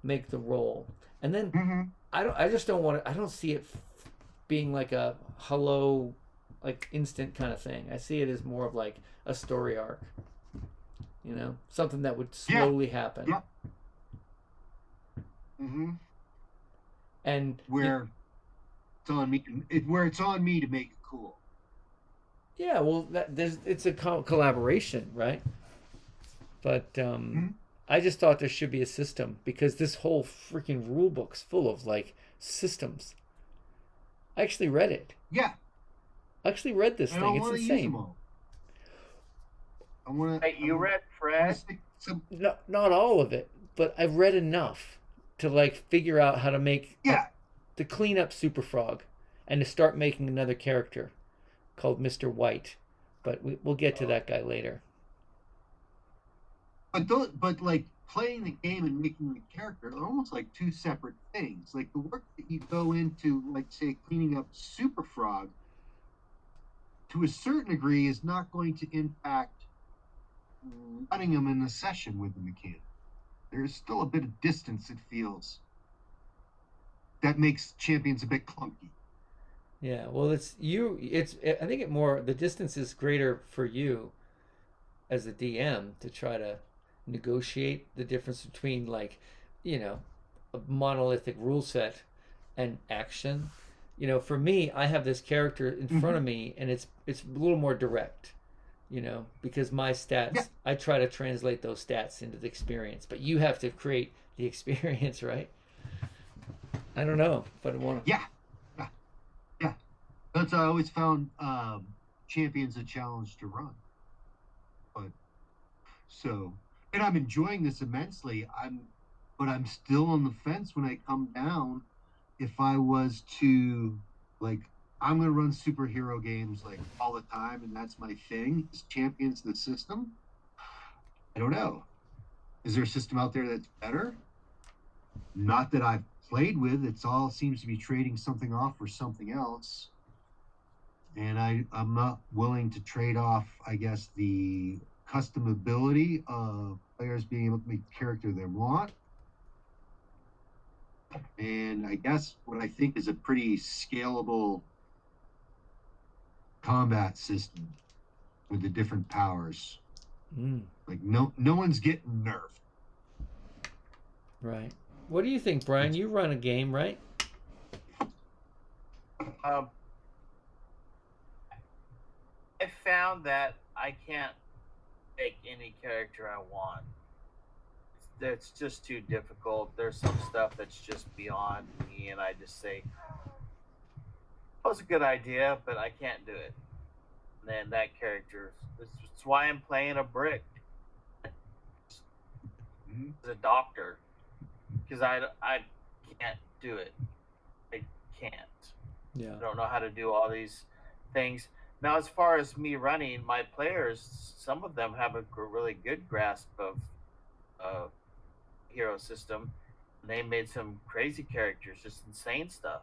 make the role. And then Mm-hmm. I just don't want to. I don't see it being like a hello, like instant kind of thing. I see it as more of like a story arc. Something that would Yeah. slowly happen. Yeah. Mm-hmm. And Where it's on me, where it's on me to make it cool. yeah, well, it's a collaboration, right? But Mm-hmm. I just thought there should be a system because this whole freaking rule book's full of like systems. I actually read it. Yeah. I actually read this I thing. don't It's want to use them insane. all. I want to. Hey, you read I want Fred? to stick some. No, not all of it, but I've read enough to like figure out how to Yeah. to clean up Super Frog and to start making another character called Mr. White. But we'll get to Oh, that guy later. But like playing the game and making the character are almost like two separate things. Like the work that you go into, like say cleaning up Super Frog, to a certain degree, is not going to impact running them in the session with the mechanic. There's still a bit of distance. It feels that makes champions a bit clunky. Yeah, well, it's you. I think the distance is greater for you as a DM to try to negotiate the difference between you know, a monolithic rule set and action. For me, I have this character in front Mm-hmm. of me, and it's a little more direct. Because my Yeah, stats, I try to translate those stats into the experience, but you have to create the experience, right? I don't know, but I want to. yeah, yeah, yeah. That's I always found champions a challenge to run. But so, and I'm enjoying this immensely. But I'm still on the fence when I come down. If I was to like, I'm gonna run superhero games like all the time, and that's my thing. Is champions the system? I don't know. Is there a system out there that's better? Not that I've played with. It's all seems to be trading something off for something else, and I'm not willing to trade off. I guess the customability of players being able to make the character they want, and I guess what I think is a pretty scalable combat system with the different powers. Mm, Like no one's getting nerfed. right. What do you think, Brian? It's You run a game, right? um, I found that I can't make any character I want. It's just too difficult. There's some stuff that's just beyond me, and I just say, "That was a good idea, but I can't do it." And then that character. That's why I'm playing a brick as a doctor, because I can't do it. I can't. Yeah. I don't know how to do all these things. Now, as far as me running, my players, some of them have a really good grasp of hero system. They made some crazy characters, just insane stuff.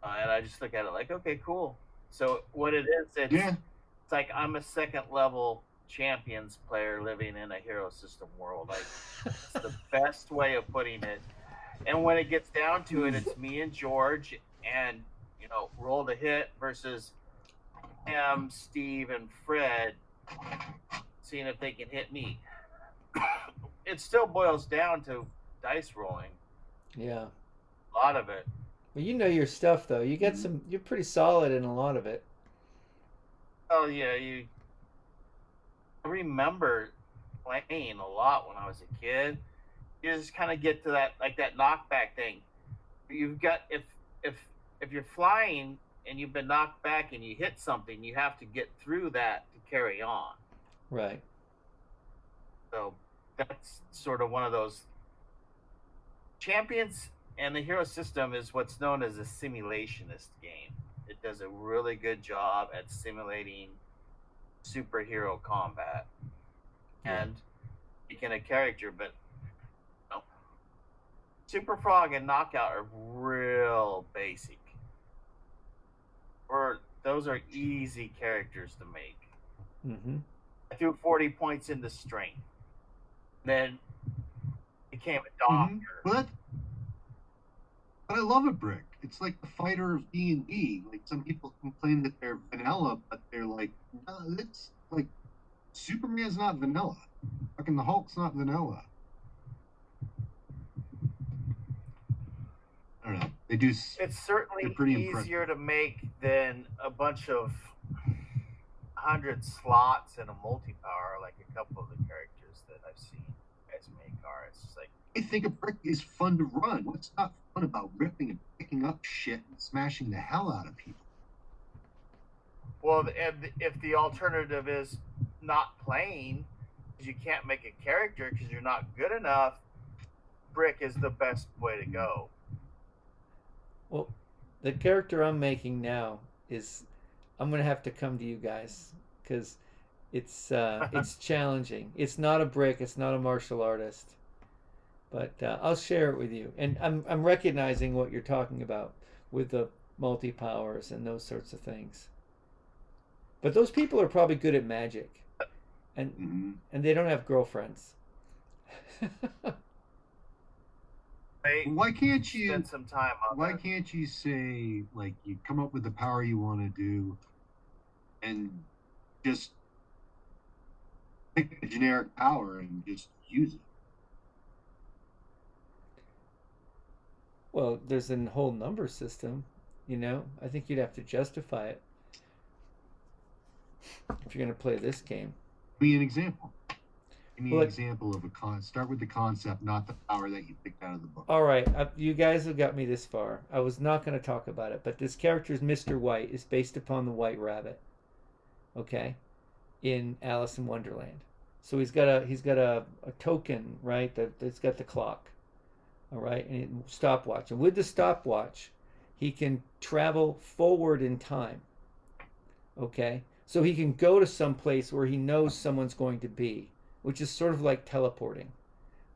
And I just look at it like, okay, cool. So what it is, yeah, it's like I'm a second level champions player living in a hero system world. Like it's the best way of putting it. And when it gets down to it, it's me and George, and roll the hit versus Em, Steve, and Fred, seeing if they can hit me. It still boils down to dice rolling. Yeah. A lot of it. Well, you know your stuff though. You get some. You're pretty solid in a lot of it. Oh yeah, I remember playing a lot when I was a kid. You just kind of get to that knockback thing. You've got if you're flying and you've been knocked back and you hit something, you have to get through that to carry on. Right. So that's sort of one of those champions, and the hero system is what's known as a simulationist game. It does a really good job at simulating superhero combat and making a character, but Super Frog and Knockout are real basic. Those are easy characters to make. Mm-hmm. I threw 40 points into strength. Then became a doctor. But I love a brick. It's like the fighter of D&D. Like, some people complain that they're vanilla, but they're like, no, it's like Superman's not vanilla. Fucking the Hulk's not vanilla. I don't know. They do. It's certainly easier to make than a bunch of 100 slots in a multi-power, like a couple of the characters that I've seen guys make are. It's just like, I think a brick is fun to run. What's not fun about ripping and picking up shit and smashing the hell out of people? Well, if the alternative is not playing because you can't make a character because you're not good enough, brick is the best way to go. Well, the character I'm making now is, I'm gonna have to come to you guys because it's challenging. It's not a brick. It's not a martial artist, but I'll share it with you. And I'm recognizing what you're talking about with the multi powers and those sorts of things. But those people are probably good at magic, and they don't have girlfriends. Why can't you spend some time on Why can't you say, like, you come up with the power you want to do and just pick a generic power and just use it? Well, there's a whole number system, I think you'd have to justify it if you're going to play this game. Give me an example. Give me an example of start with the concept, not the power that you picked out of the book. All right, you guys have got me this far. I was not going to talk about it, but this character's Mr. White is based upon the White Rabbit, okay, in Alice in Wonderland. So he's got a token, right? That's got the clock, all right, and stopwatch. And with the stopwatch, he can travel forward in time, okay. So he can go to some place where he knows someone's going to be, which is sort of like teleporting.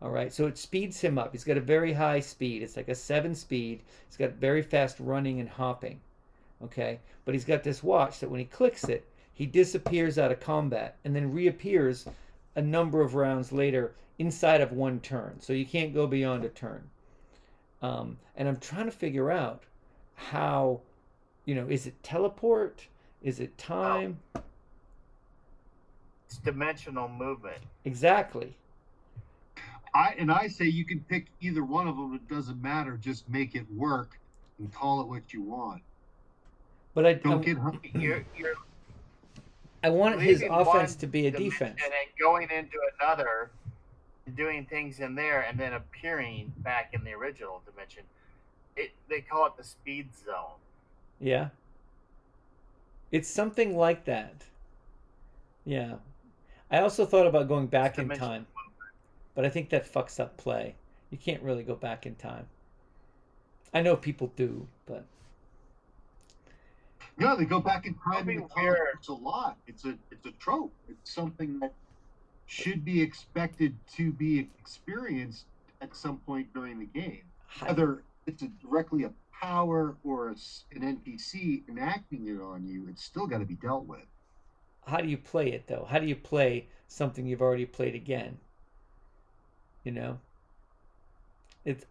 All right, so it speeds him up. He's got a very high speed. It's like a 7 speed. He's got very fast running and hopping. Okay, but he's got this watch that when he clicks it, he disappears out of combat and then reappears a number of rounds later inside of one turn. So you can't go beyond a turn. And I'm trying to figure out how, is it teleport? Is it time? It's dimensional movement. Exactly. I say you can pick either one of them. It doesn't matter. Just make it work and call it what you want. But I want his offense to be a defense. And then going into another, doing things in there, and then appearing back in the original dimension. They call it the speed zone. Yeah. It's something like that. Yeah. I also thought about going back in time, but I think that fucks up play. You can't really go back in time. I know people do, but no, they go back in time in the comic books a lot. It's a trope. It's something that should be expected to be experienced at some point during the game. Whether it's directly a power or an NPC enacting it on you, it's still got to be dealt with. How do you play it, though? How do you play something you've already played again?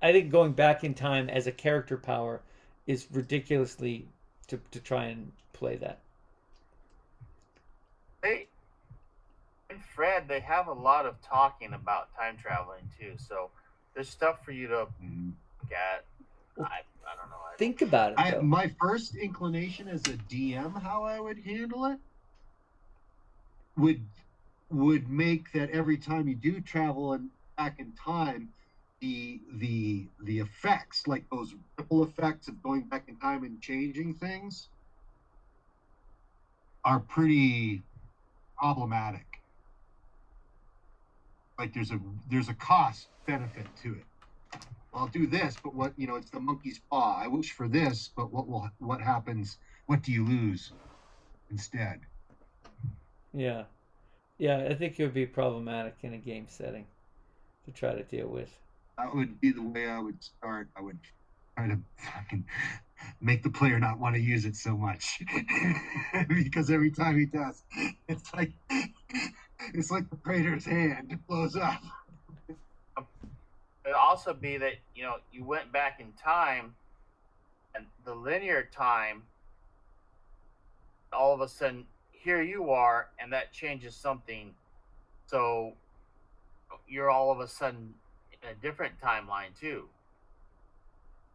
I think going back in time as a character power is ridiculously to try and play that. They and Fred, they have a lot of talking about time traveling too. So there's stuff for you to look at. Well, I don't know. Think about it though. My first inclination as a DM, how I would handle it, would make that every time you do travel back in time, the effects, like those ripple effects of going back in time and changing things, are pretty problematic. Like there's a cost benefit to it. Well, I'll do this, but what, it's the monkey's paw. I wish for this, but what happens? What do you lose instead? Yeah. Yeah, I think it would be problematic in a game setting to try to deal with. That would be the way I would start. I would try to fucking make the player not want to use it so much. Because every time he does, it's like the Praetor's hand. It blows up. It'd also be that, you went back in time, and the linear time, all of a sudden, here you are, and that changes something. So you're all of a sudden in a different timeline too.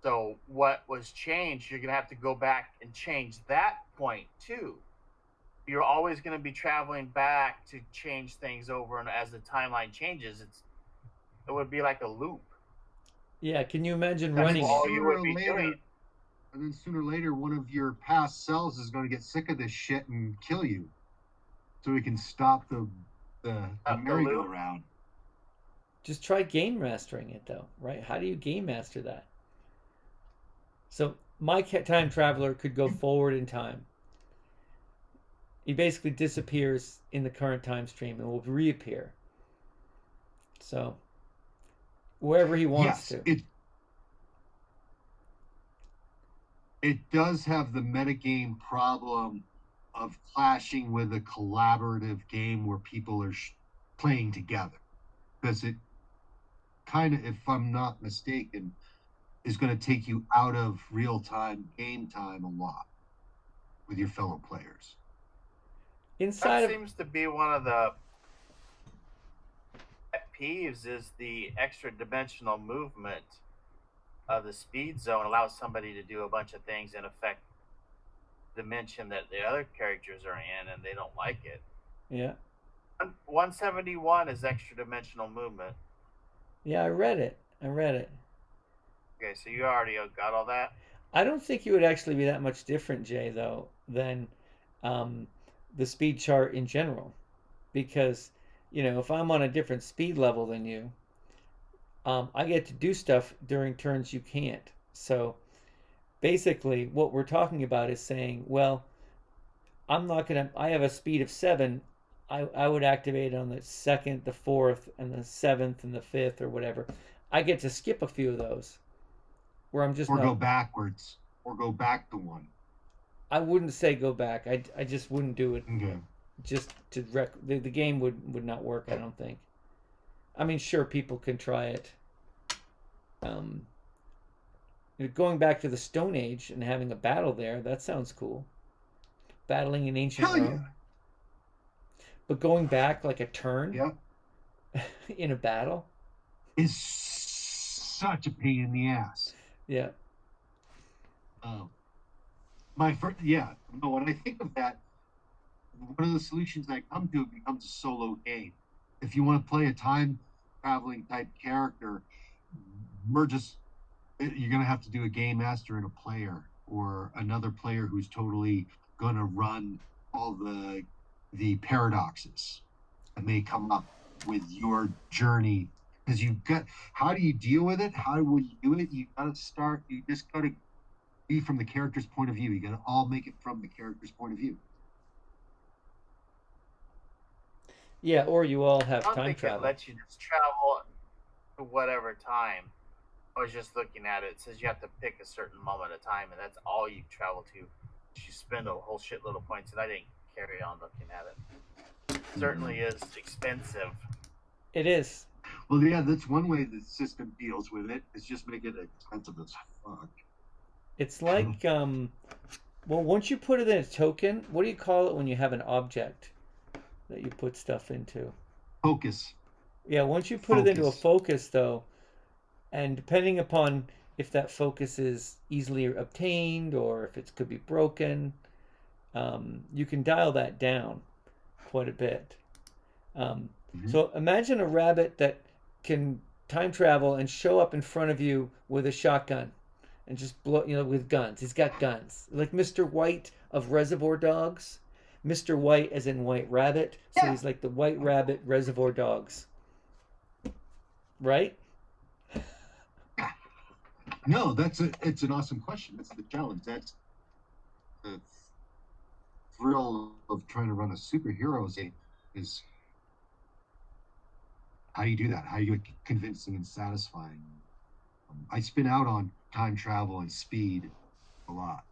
So what was changed, you're going to have to go back and change that point too. You're always going to be traveling back to change things over, and as the timeline changes, it would be like a loop. Yeah, can you imagine That's running all it? you would be doing. And then sooner or later, one of your past selves is going to get sick of this shit and kill you, so we can stop the merry-go-round. Just try game mastering it though, right? How do you game master that? So my time traveler could go forward in time. He basically disappears in the current time stream and will reappear. So wherever he wants to. It does have the metagame problem of clashing with a collaborative game where people are playing together, because it kind of, if I'm not mistaken, is going to take you out of real-time game time a lot with your fellow players. That seems to be one of the pet peeves, is the extra dimensional movement of the speed zone allows somebody to do a bunch of things and affect the dimension that the other characters are in, and they don't like it. Yeah. 171 is extra dimensional movement. Yeah, I read it. Okay, so you already got all that? I don't think it would actually be that much different, Jay, though, than the speed chart in general. Because, if I'm on a different speed level than you, I get to do stuff during turns you can't. So basically, what we're talking about is saying, well, I have a speed of 7. I would activate on the 2nd, the 4th, and the 7th, and the 5th, or whatever. I get to skip a few of those. Where I'm just go backwards. Or go back to one. I wouldn't say go back. I just wouldn't do it. Okay. Just to the game would not work, I don't think. I mean, sure, people can try it. Going back to the Stone Age and having a battle there, that sounds cool. Battling in ancient Rome. Yeah. But going back like a turn in a battle is such a pain in the ass. Yeah. When I think of that, one of the solutions I come to becomes a solo game. If you want to play a time traveling type character, you're going to have to do a game master and a player, or another player who's totally going to run all the paradoxes that may come up with your journey. Because how do you deal with it? How will you do it? You just got to be from the character's point of view. You got to all make it from the character's point of view. Yeah, or you all have time travel. It lets you just travel to whatever time. I was just looking at it. It says you have to pick a certain moment of time, and that's all you travel to. You spend a whole shitload of points, and I didn't carry on looking at it. It certainly is expensive. It is. Well, yeah, that's one way the system deals with it. Is just make it expensive as fuck. It's like well, once you put it in a token, what do you call it when you have an object that you put stuff into? Focus. Yeah, once you put it into a Focus. focus though, and depending upon if that focus is easily obtained or if it could be broken, you can dial that down quite a bit. Um, Mm-hmm. so imagine a rabbit that can time travel and show up in front of you with a shotgun and just blow, with guns. He's got guns. Like Mr. White of Reservoir Dogs. Mr. White as in White Rabbit. So Yeah. he's like the White Rabbit Reservoir Dogs. Right? No, it's an awesome question. That's the challenge. That's the thrill of trying to run a superheroes game is how you do that, how you convincing and satisfying. I spin out on time travel and speed a lot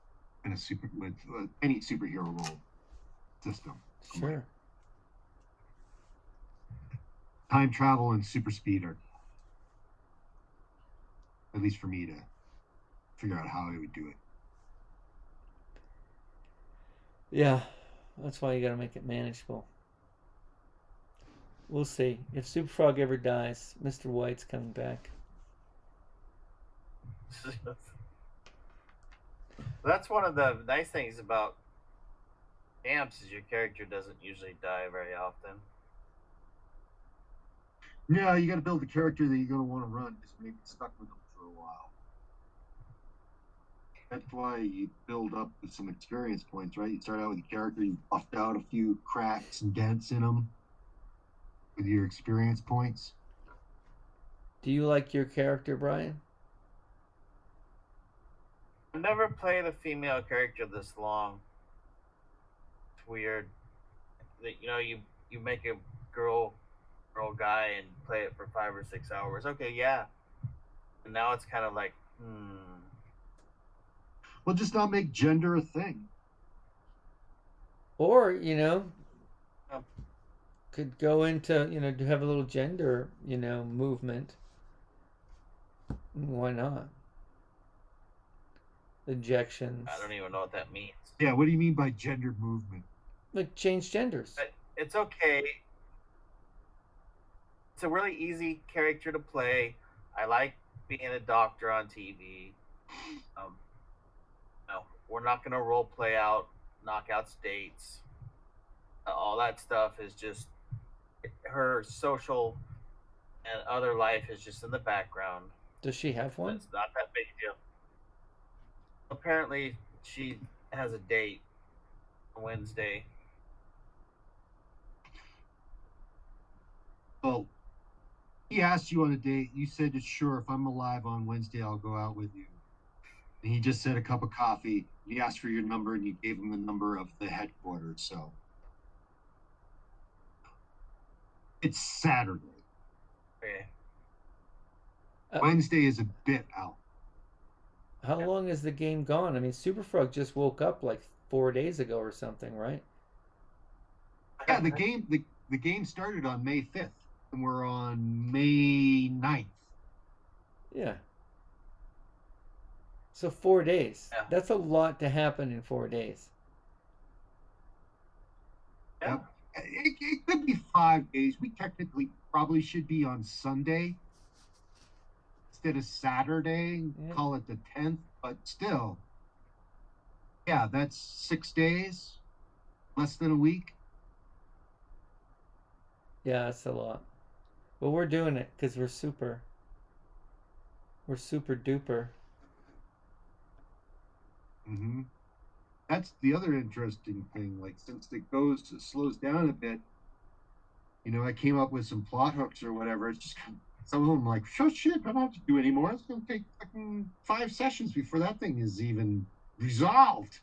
in a with any superhero role system. Sure. Time travel and super speed are, at least for me, to figure out how I would do it. Yeah, that's why you gotta make it manageable. We'll see. If Super Frog ever dies, Mr. White's coming back. That's one of the nice things about camps is your character doesn't usually die very often. Yeah, you got to build a character that you're going to want to run, just maybe stuck with them for a while. That's why you build up with some experience points, right? You start out with a character, you buffed out a few cracks and dents in them with your experience points. Do you like your character, Brian? I've never played a female character this long. It's weird. That you make a girl guy and play it for 5 or 6 hours. Okay, yeah. And now it's kind of like, Well, just not make gender a thing. Or, could go into, to have a little gender, movement. Why not? Injections. I don't even know what that means. Yeah, what do you mean by gender movement? Like change genders. But it's okay. It's a really easy character to play. I like being a doctor on TV. No, we're not going to role play out knockout states. All that stuff is just her social and other life is just in the background. Does she have one? It's not that big a deal. Apparently, she has a date on Wednesday. Well, he asked you on a date. You said, sure, if I'm alive on Wednesday, I'll go out with you. And he just said a cup of coffee. He asked for your number, and you gave him the number of the headquarters. So it's Saturday. Okay. Wednesday is a bit out. How long is the game gone? I mean, Super Frog just woke up like 4 days ago or something, right? Yeah, the game started on May 5th, and we're on May 9th. Yeah. So 4 days. Yeah. That's a lot to happen in 4 days. Yeah. It could be 5 days. We technically probably should be on Sunday instead of Saturday. Yeah. Call it the 10th, but still. Yeah, that's 6 days, less than a week. Yeah, that's a lot. But we're doing it because we're super duper. Mm-hmm. That's the other interesting thing. Like, since it slows down a bit, I came up with some plot hooks or whatever. It's just some of them like, oh shit, I don't have to do anymore. It's gonna take fucking 5 sessions before that thing is even resolved.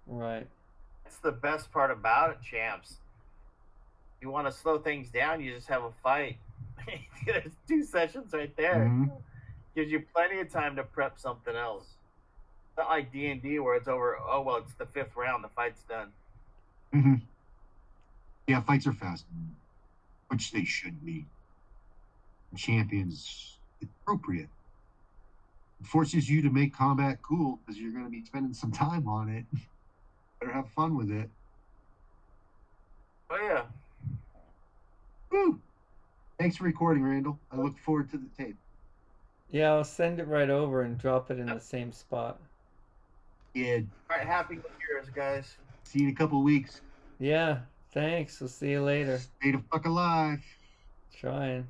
Right. That's the best part about it, champs. You want to slow things down, you just have a fight. There's 2 sessions right there. Mm-hmm. Gives you plenty of time to prep something else. Not like D&D where it's over. Oh well, it's the 5th round. The fight's done. Mm-hmm. Yeah, fights are fast, which they should be. champions appropriate. It forces you to make combat cool because you're going to be spending some time on it. Better have fun with it. Oh yeah. Woo! Thanks for recording, Randall. I look forward to the tape. Yeah, I'll send it right over and drop it in the same spot. Yeah. All right. Happy New Year's, guys. See you in a couple of weeks. Yeah, thanks. We'll see you later. Stay the fuck alive. Trying.